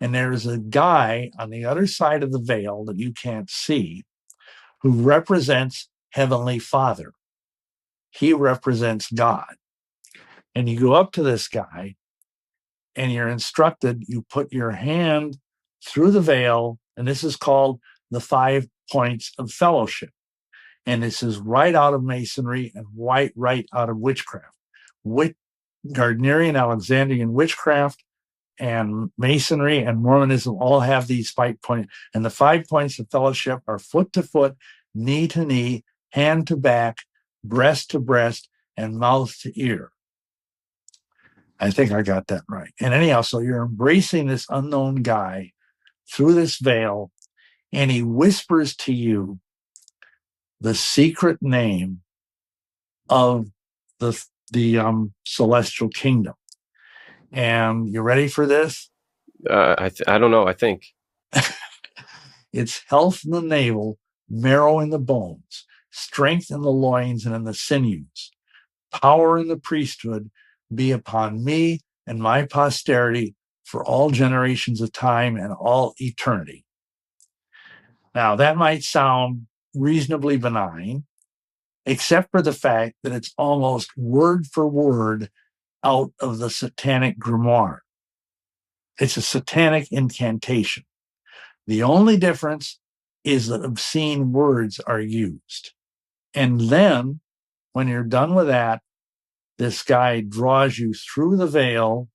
And there's a guy on the other side of the veil that you can't see who represents Heavenly Father. He represents God. And you go up to this guy and you're instructed, you put your hand through the veil, and this is called the 5 points of fellowship. And this is right out of Masonry and right out of witchcraft. Gardnerian, Alexandrian witchcraft and Masonry and Mormonism all have these 5 points. And the 5 points of fellowship are foot to foot, knee to knee, hand to back, breast to breast, and mouth to ear. I think I got that right. And anyhow, so you're embracing this unknown guy through this veil, and he whispers to you the secret name of the celestial kingdom. And you ready for this? I don't know. I think it's health in the navel, marrow in the bones, strength in the loins and in the sinews, power in the priesthood be upon me and my posterity for all generations of time and all eternity. Now, that might sound reasonably benign, except for the fact that it's almost word for word out of the satanic grimoire. It's a satanic incantation. The only difference is that obscene words are used. And then, when you're done with that, this guy draws you through the veil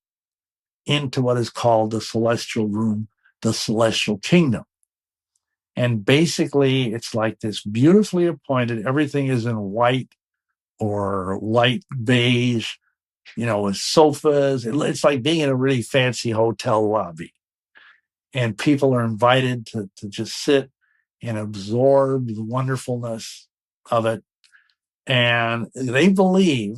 into what is called the celestial room, the celestial kingdom. And basically, it's like this beautifully appointed, everything is in white or light beige, with sofas. It's like being in a really fancy hotel lobby. And people are invited to just sit and absorb the wonderfulness of it. And they believe,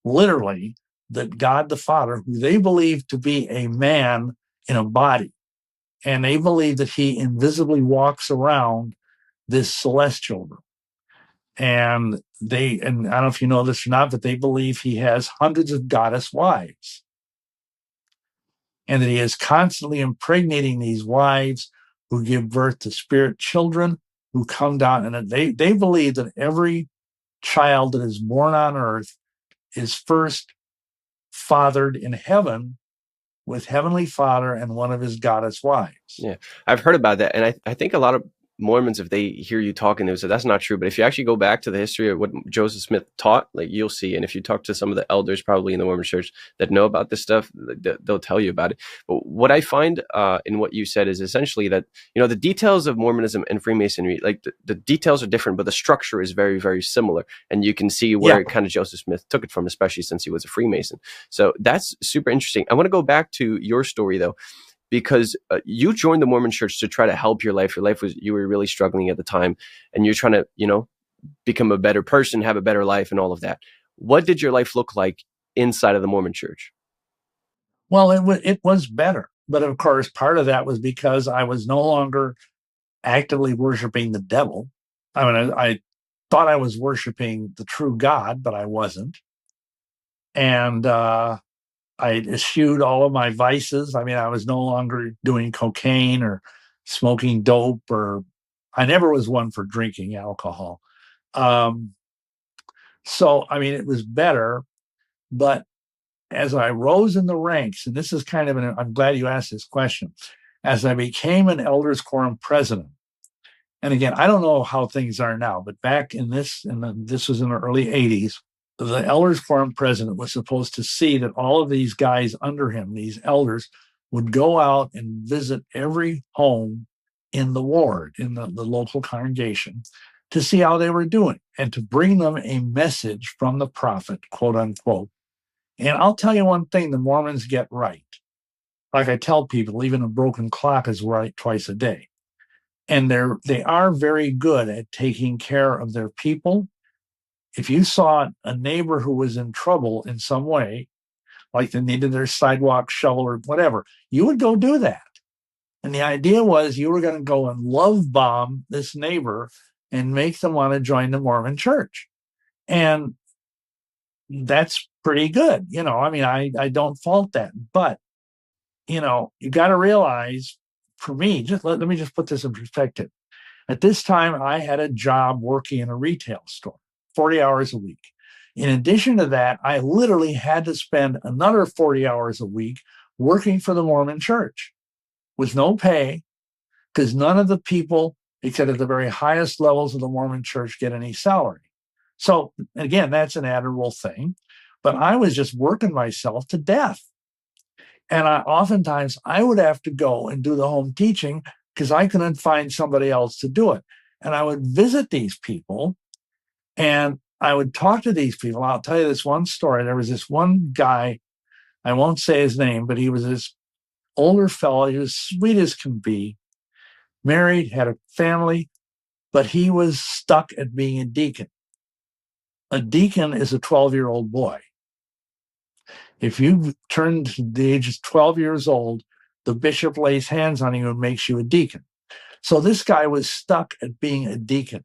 literally, that God the Father, who they believe to be a man in a body, and they believe that he invisibly walks around this celestial room. And I don't know if you know this or not, but they believe he has hundreds of goddess wives. And that he is constantly impregnating these wives who give birth to spirit children who come down. And they believe that every child that is born on earth is first fathered in heaven with Heavenly Father and one of his goddess wives. Yeah, I've heard about that. And I think a lot of Mormons, if they hear you talking, they would say that's not true. But if you actually go back to the history of what Joseph Smith taught, like you'll see. And if you talk to some of the elders probably in the Mormon church that know about this stuff, they'll tell you about it. But what I find in what you said is essentially that, the details of Mormonism and Freemasonry, like the details are different, but the structure is very, very similar. And you can see where kind of Joseph Smith took it from, especially since he was a Freemason. So that's super interesting. I want to go back to your story, though, because you joined the Mormon church to try to help your life. Your life you were really struggling at the time, and you're trying to, become a better person, have a better life, and all of that. What did your life look like inside of the Mormon church? Well, it was better. But of course, part of that was because I was no longer actively worshiping the devil. I mean, thought I was worshiping the true God, but I wasn't. And I eschewed all of my vices. I mean, I was no longer doing cocaine or smoking dope, or I never was one for drinking alcohol. Um, so, I mean, it was better. But as I rose in the ranks, and this is kind of I'm glad you asked this question, as I became an elders quorum president. And again, I don't know how things are now, but back in this, this was in the early 80s, the elders quorum president was supposed to see that all of these guys under him, these elders, would go out and visit every home in the ward, in the local congregation, to see how they were doing and to bring them a message from the prophet, quote unquote. And I'll tell you one thing the Mormons get right. Like I tell people, even a broken clock is right twice a day. And they are very good at taking care of their people. If you saw a neighbor who was in trouble in some way, like they needed their sidewalk shovel or whatever, you would go do that. And the idea was you were going to go and love bomb this neighbor and make them want to join the Mormon church. And that's pretty good. I mean, I don't fault that. But, you got to realize, for me, let me just put this in perspective. At this time, I had a job working in a retail store, 40 hours a week. In addition to that, I literally had to spend another 40 hours a week working for the Mormon church with no pay, because none of the people, except at the very highest levels of the Mormon church, get any salary. So again, that's an admirable thing. But I was just working myself to death. And oftentimes I would have to go and do the home teaching because I couldn't find somebody else to do it. And I would visit these people and I would talk to these people. I'll tell you this one story. There was this one guy, I won't say his name, but he was this older fellow. He was sweet as can be, married, had a family, but he was stuck at being a deacon. A deacon is a 12-year-old boy. If you turn to the age of 12 years old, the bishop lays hands on you and makes you a deacon. So this guy was stuck at being a deacon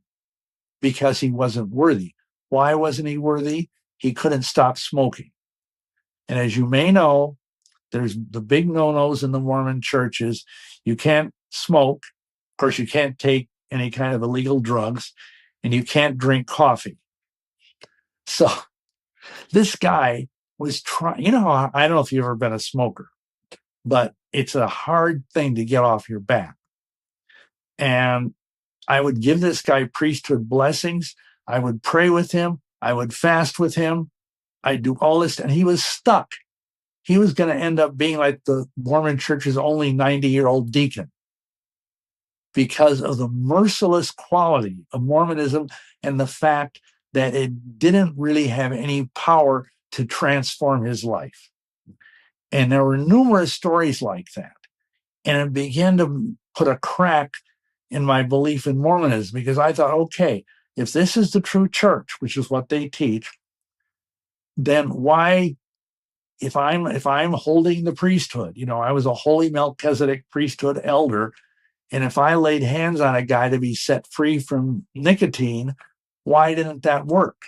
because he wasn't worthy. Why wasn't he worthy? He couldn't stop smoking. And as you may know, there's the big no-nos in the Mormon churches. You can't smoke. Of course, you can't take any kind of illegal drugs, and you can't drink coffee. So this guy was trying, I don't know if you've ever been a smoker, but it's a hard thing to get off your back. And I would give this guy priesthood blessings. I would pray with him. I would fast with him. I'd do all this, and he was stuck. He was going to end up being like the Mormon church's only 90-year-old deacon because of the merciless quality of Mormonism and the fact that it didn't really have any power to transform his life. And there were numerous stories like that. And it began to put a crack in my belief in Mormonism, because I thought, okay, if this is the true church, which is what they teach, then why, if I'm holding the priesthood, I was a holy Melchizedek priesthood elder, and if I laid hands on a guy to be set free from nicotine, why didn't that work?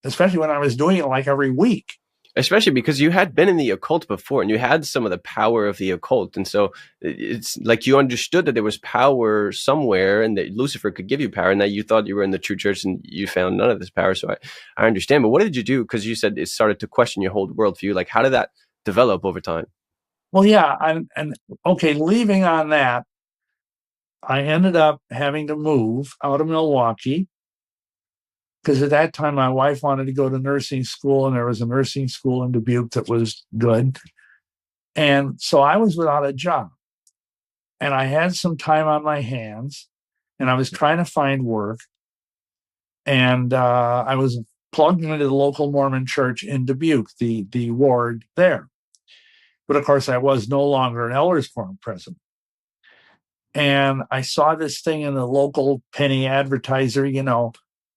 Especially when I was doing it like every week. Especially because you had been in the occult before and you had some of the power of the occult. And so it's like you understood that there was power somewhere and that Lucifer could give you power, and that you thought you were in the true church and you found none of this power. So I understand. But what did you do? Because you said it started to question your whole worldview. Like, how did that develop over time? Well, yeah. And okay, leaving on that, I ended up having to move out of Milwaukee, because at that time my wife wanted to go to nursing school, and there was a nursing school in Dubuque that was good. And so I was without a job, and I had some time on my hands, and I was trying to find work. And I was plugged into the local Mormon church in Dubuque, the ward there. But of course, I was no longer an elders quorum president. And I saw this thing in the local penny advertiser,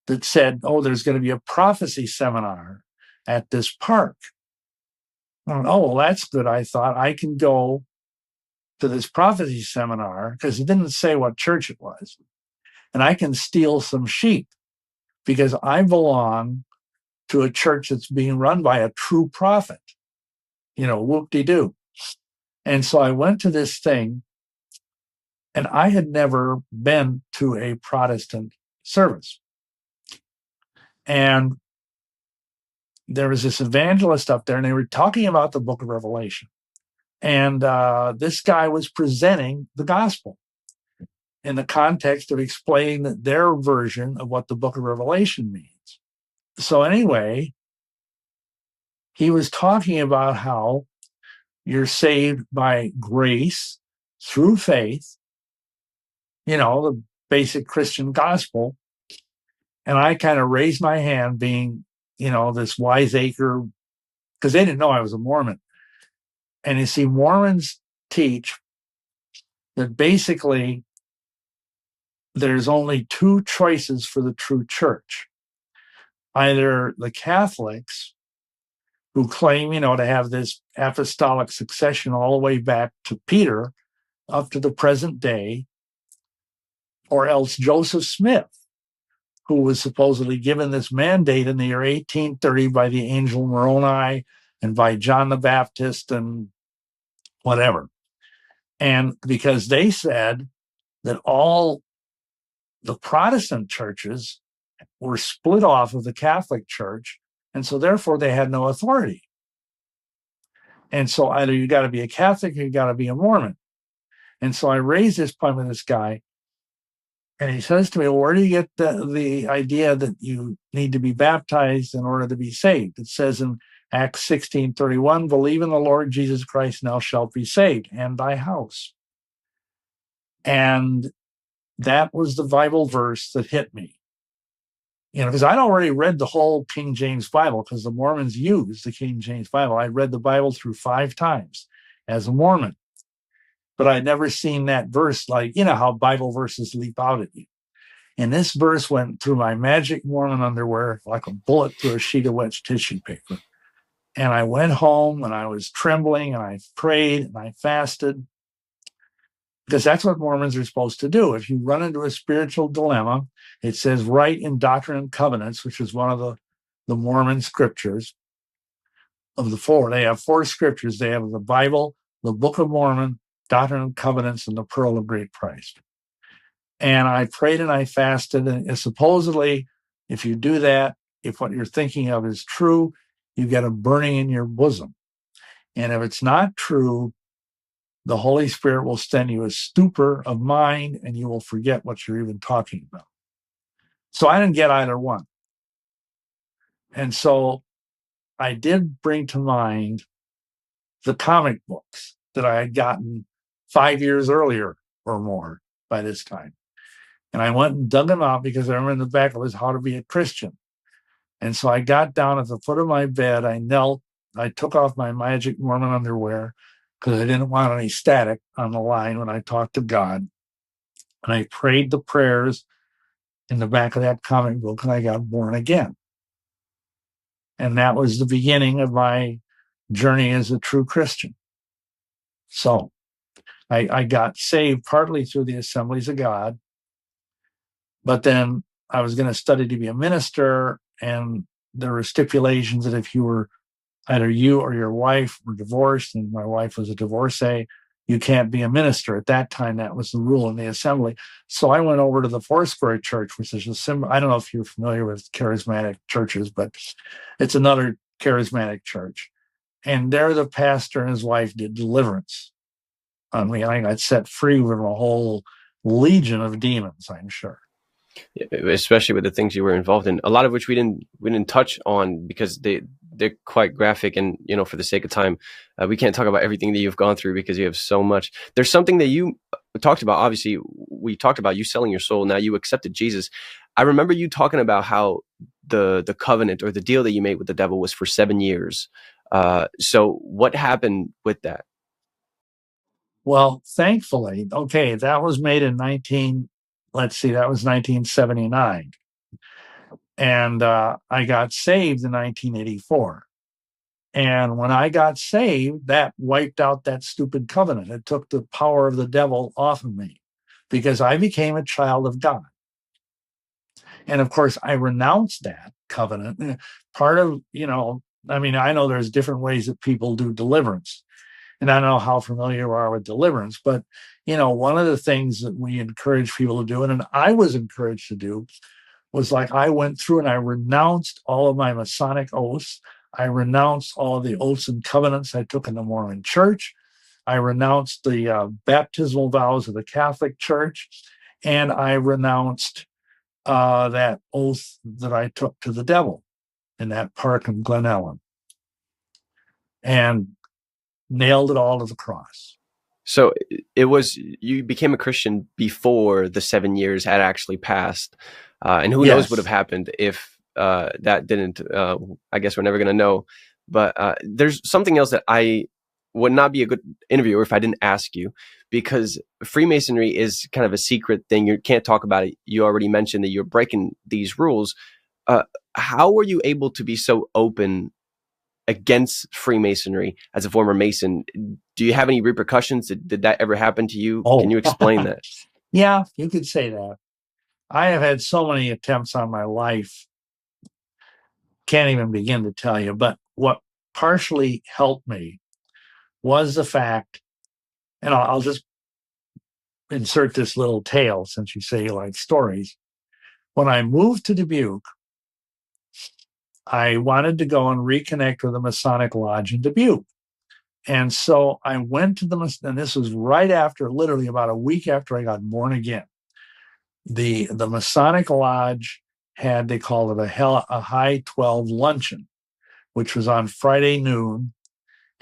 that said, oh, there's going to be a prophecy seminar at this park. Oh, well, that's good. I thought I can go to this prophecy seminar, because it didn't say what church it was, and I can steal some sheep. because I belong to a church that's being run by a true prophet. Whoop-de-doo. And so I went to this thing, and I had never been to a Protestant service. And there was this evangelist up there, and they were talking about the book of Revelation. And this guy was presenting the gospel in the context of explaining their version of what the book of Revelation means. So anyway, he was talking about how you're saved by grace through faith, the basic Christian gospel. And I kind of raised my hand, being, this wiseacre, because they didn't know I was a Mormon. And you see, Mormons teach that basically there's only two choices for the true church. Either the Catholics, who claim, to have this apostolic succession all the way back to Peter up to the present day, or else Joseph Smith, who was supposedly given this mandate in the year 1830 by the angel Moroni and by John the Baptist and whatever. And because they said that all the Protestant churches were split off of the Catholic Church, and so therefore they had no authority. And so either you got to be a Catholic or you got to be a Mormon. And so I raised this point with this guy, and he says to me, well, where do you get the idea that you need to be baptized in order to be saved? It says in Acts 16:31, believe in the Lord Jesus Christ, and thou shalt be saved, and thy house. And that was the Bible verse that hit me. Because I'd already read the whole King James Bible, because the Mormons use the King James Bible. I read the Bible through 5 times as a Mormon. But I'd never seen that verse, like, how Bible verses leap out at you. And this verse went through my magic Mormon underwear like a bullet through a sheet of wet tissue paper. And I went home, and I was trembling, and I prayed, and I fasted, because that's what Mormons are supposed to do. If you run into a spiritual dilemma, it says right in Doctrine and Covenants, which is one of the Mormon scriptures of the 4. They have 4 scriptures. They have the Bible, the Book of Mormon, Doctrine and Covenants, and the Pearl of Great Price. And I prayed and I fasted, and supposedly, if you do that, if what you're thinking of is true, you get a burning in your bosom. And if it's not true, the Holy Spirit will send you a stupor of mind, and you will forget what you're even talking about. So I didn't get either one. And so I did bring to mind the comic books that I had gotten 5 years earlier or more by this time. And I went and dug them out, because I remember in the back it was How to Be a Christian. And so I got down at the foot of my bed, I knelt, I took off my magic Mormon underwear, because I didn't want any static on the line when I talked to God. And I prayed the prayers in the back of that comic book, and I got born again. And that was the beginning of my journey as a true Christian. So I got saved partly through the Assemblies of God, but then I was going to study to be a minister, and there were stipulations that if you were either you or your wife were divorced, and my wife was a divorcee, you can't be a minister. At that time, that was the rule in the assembly. So I went over to the Foursquare Church, which is a symbol. I don't know if you're familiar with charismatic churches, but it's another charismatic church. And there the pastor and his wife did deliverance on me. I got set free from a whole legion of demons, I'm sure. Especially with the things you were involved in, a lot of which we didn't touch on, because they're quite graphic, and for the sake of time, we can't talk about everything that you've gone through, because you have so much. There's something that you talked about. Obviously, we talked about you selling your soul. Now you accepted Jesus. I remember you talking about how the covenant, or the deal that you made with the devil, was for 7 years. So what happened with that? Well, thankfully, okay, that was made in 1979. And I got saved in 1984. And when I got saved, that wiped out that stupid covenant. It took the power of the devil off of me, because I became a child of God. And of course, I renounced that covenant. Part of, I know there's different ways that people do deliverance. And I don't know how familiar you are with deliverance, but, one of the things that we encourage people to do, and I was encouraged to do, was like I went through and I renounced all of my Masonic oaths. I renounced all of the oaths and covenants I took in the Mormon church. I renounced the baptismal vows of the Catholic Church. And I renounced that oath that I took to the devil in that park in Glen Ellen, and nailed it all to the cross. So you became a Christian before the 7 years had actually passed. And who knows what would have happened if that didn't, I guess we're never going to know. But there's something else that I would not be a good interviewer if I didn't ask you, because Freemasonry is kind of a secret thing. You can't talk about it. You already mentioned that you're breaking these rules. How were you able to be so open against Freemasonry as a former Mason? Do you have any repercussions? Did that ever happen to you? Can you explain that? Yeah, you could say that. I have had so many attempts on my life. Can't even begin to tell you. But what partially helped me was the fact, and I'll just insert this little tale since you say you like stories. When I moved to Dubuque, I wanted to go and reconnect with the Masonic Lodge in Dubuque. And so I went to and this was right after, literally about a week after I got born again. The Masonic Lodge had, they called it a High 12 luncheon, which was on Friday noon,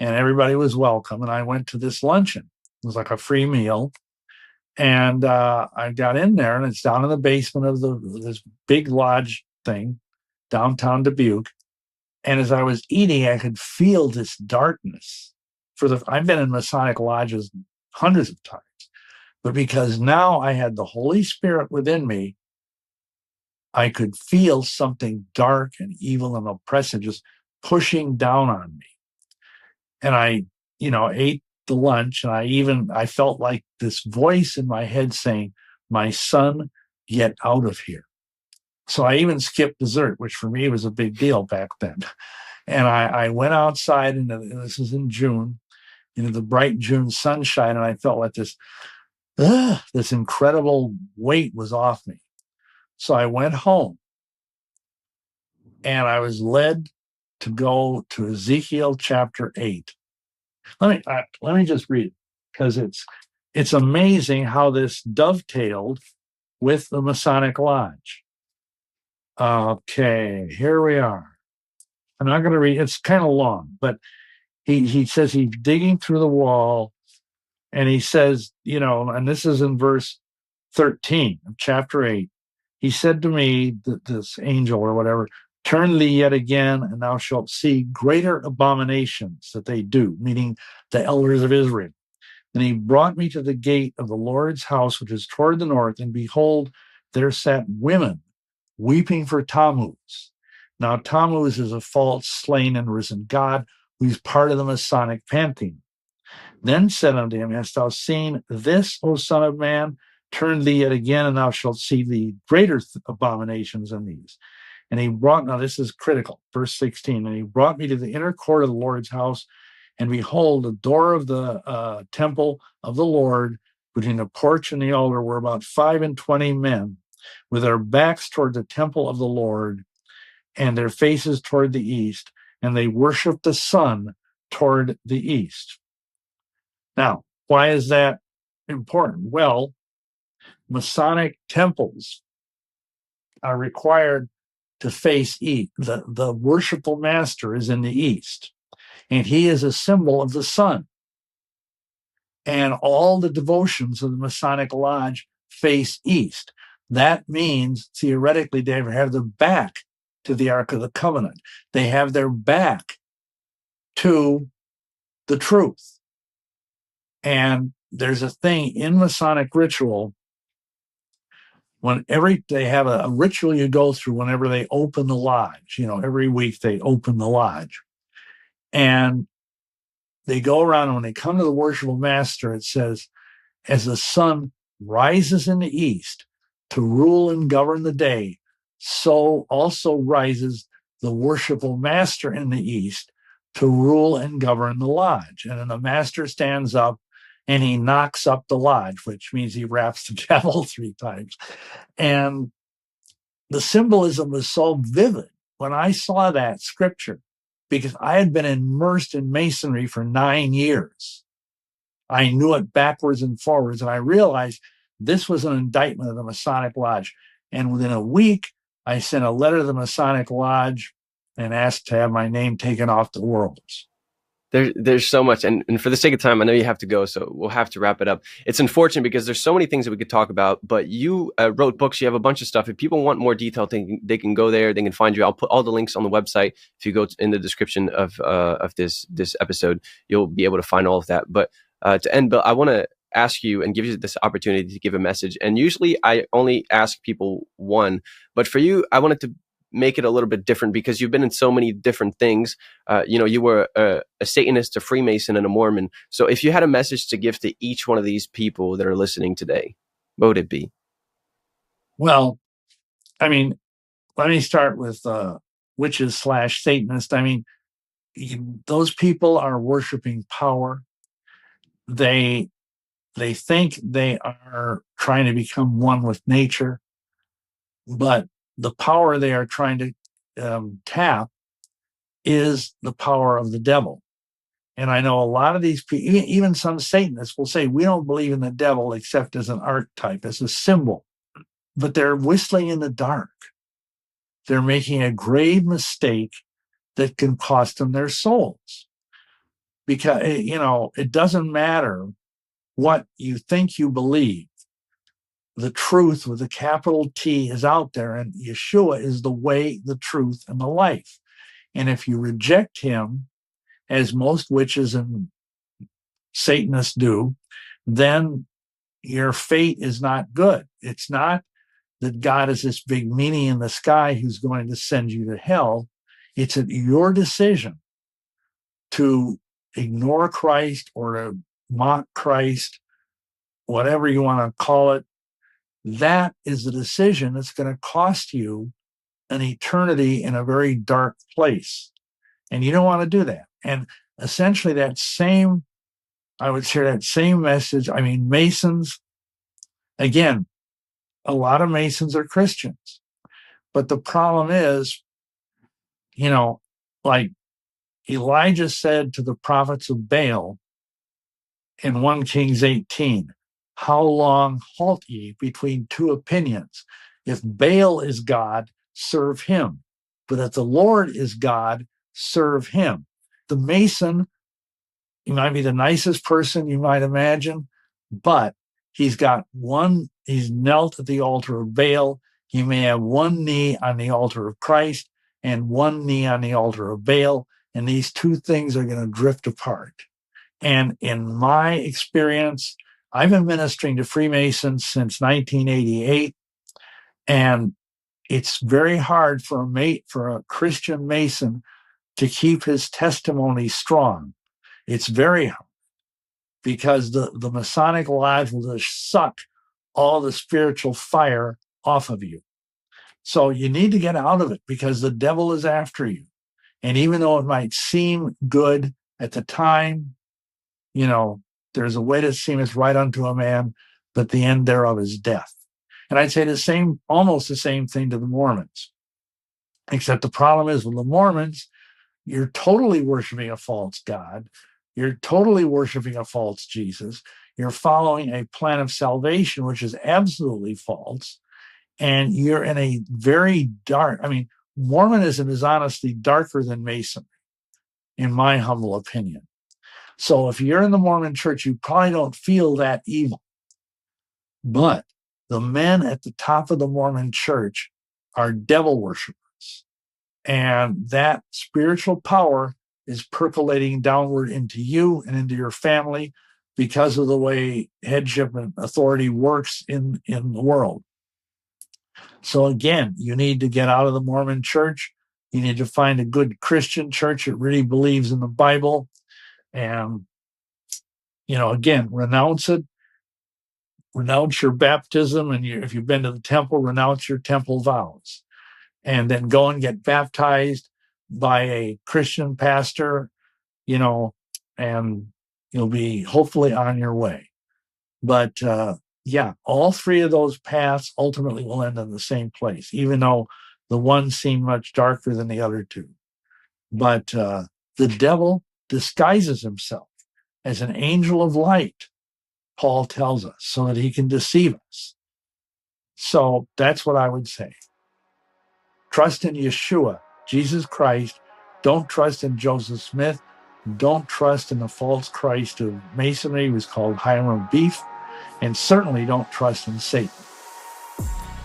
and everybody was welcome. And I went to this luncheon. It was like a free meal. And I got in there, and it's down in the basement of this big lodge thing, downtown Dubuque. And as I was eating, I could feel this darkness. I've been in Masonic lodges hundreds of times, but because now I had the Holy Spirit within me, I could feel something dark and evil and oppressive just pushing down on me. And I, ate the lunch, and I felt like this voice in my head saying, "My son, get out of here." So I even skipped dessert, which for me was a big deal back then. And I went outside, and this is in June, into the bright June sunshine, and I felt like this incredible weight was off me. So I went home, and I was led to go to Ezekiel chapter 8. Let me just read it, because it's amazing how this dovetailed with the Masonic Lodge. Okay, here we are. I'm not going to read. It's kind of long, but he says he's digging through the wall, and he says, and this is in verse 13 of chapter 8. He said to me, this angel or whatever, "Turn thee yet again, and thou shalt see greater abominations that they do," meaning the elders of Israel. And he brought me to the gate of the Lord's house, which is toward the north, and behold, there sat women weeping for Tammuz. Now, Tammuz is a false, slain, and risen god who's part of the Masonic pantheon. Then said unto him, "Hast thou seen this, O son of man? Turn thee yet again, and thou shalt see the greater abominations than these." And he brought, now this is critical, verse 16, "And he brought me to the inner court of the Lord's house, and behold, the door of the temple of the Lord, between the porch and the altar, were about 25 men, with their backs toward the temple of the Lord, and their faces toward the east, and they worshiped the sun toward the east." Now, why is that important? Well, Masonic temples are required to face east. The worshipful master is in the east, and he is a symbol of the sun. And all the devotions of the Masonic Lodge face east. That means, theoretically, they have their back to the Ark of the Covenant. They have their back to the truth. And there's a thing in Masonic ritual, they have a ritual you go through whenever they open the lodge. Every week they open the lodge. And they go around, and when they come to the worshipful master, it says, "As the sun rises in the east to rule and govern the day, so also rises the worshipful master in the East to rule and govern the lodge. And then the master stands up and he knocks up the lodge, which means he raps the gavel 3 times. And the symbolism was so vivid when I saw that scripture, because I had been immersed in Masonry for 9 years. I knew it backwards and forwards, and I realized this was an indictment of the Masonic Lodge. And within a week, I sent a letter to the Masonic Lodge and asked to have my name taken off the rolls. There's so much, and for the sake of time, I know you have to go, so we'll have to wrap it up. It's unfortunate because there's so many things that we could talk about, but you wrote books, you have a bunch of stuff. If people want more detail, they can go there, they can find you. I'll put all the links on the website. If you go in the description of this episode, you'll be able to find all of that. But to end, Bill, I want to ask you and give you this opportunity to give a message. And usually I only ask people one, but for you, I wanted to make it a little bit different because you've been in so many different things. You were a Satanist, a Freemason, and a Mormon. So if you had a message to give to each one of these people that are listening today, what would it be? Well, I mean, let me start with witches / Satanist. I mean, those people are worshiping power. They think they are trying to become one with nature, but the power they are trying to tap is the power of the devil. And I know a lot of these people, even some Satanists, will say, we don't believe in the devil except as an archetype, as a symbol. But they're whistling in the dark. They're making a grave mistake that can cost them their souls. Because, it doesn't matter what you think you believe. The truth with a capital T is out there, and Yeshua is the way, the truth, and the life. And if you reject him, as most witches and Satanists do, then your fate is not good. It's not that God is this big meanie in the sky who's going to send you to hell. It's your decision to ignore Christ or to mock Christ, whatever you want to call it. That is the decision that's going to cost you an eternity in a very dark place. And you don't want to do that. And essentially I would share that same message. I mean, Masons, again, a lot of Masons are Christians. But the problem is, like Elijah said to the prophets of Baal in 1 Kings 18, how long halt ye between 2 opinions? If Baal is God, serve him. But if the Lord is God, serve him. The Mason, he might be the nicest person you might imagine, but he's knelt at the altar of Baal. He may have one knee on the altar of Christ and one knee on the altar of Baal, and these 2 things are going to drift apart. And in my experience, I've been ministering to Freemasons since 1988, and it's very hard for a Christian Mason to keep his testimony strong. It's very hard because the Masonic Lodge will just suck all the spiritual fire off of you. So you need to get out of it because the devil is after you. And even though it might seem good at the time, there's a way that seemeth right unto a man, but the end thereof is death. And I'd say almost the same thing to the Mormons. Except the problem is with the Mormons, you're totally worshiping a false God. You're totally worshiping a false Jesus. You're following a plan of salvation, which is absolutely false. And you're in a very dark, Mormonism is honestly darker than Masonry, in my humble opinion. So if you're in the Mormon church, you probably don't feel that evil. But the men at the top of the Mormon church are devil worshipers. And that spiritual power is percolating downward into you and into your family because of the way headship and authority works in the world. So again, you need to get out of the Mormon church. You need to find a good Christian church that really believes in the Bible. And, again, renounce it. Renounce your baptism. And if you've been to the temple, renounce your temple vows. and then go and get baptized by a Christian pastor, and you'll be hopefully on your way. But all three of those paths ultimately will end in the same place, even though the one seemed much darker than the other two. But the devil disguises himself as an angel of light, Paul tells us, so that he can deceive us. So that's what I would say. Trust in Yeshua, Jesus Christ. Don't trust in Joseph Smith. Don't trust in the false Christ of Masonry, who's called Hiram Beef. And certainly don't trust in Satan.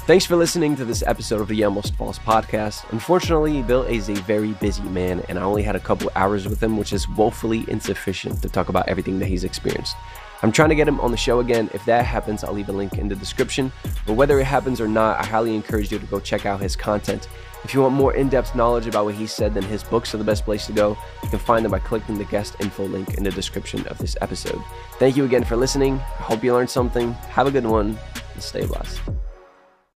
Thanks for listening to this episode of the Almost False podcast. Unfortunately, Bill is a very busy man, and I only had a couple hours with him, which is woefully insufficient to talk about everything that he's experienced. I'm trying to get him on the show again. If that happens, I'll leave a link in the description. But whether it happens or not, I highly encourage you to go check out his content. If you want more in-depth knowledge about what he said, then his books are the best place to go. You can find them by clicking the guest info link in the description of this episode. Thank you again for listening. I hope you learned something. Have a good one, and stay blessed.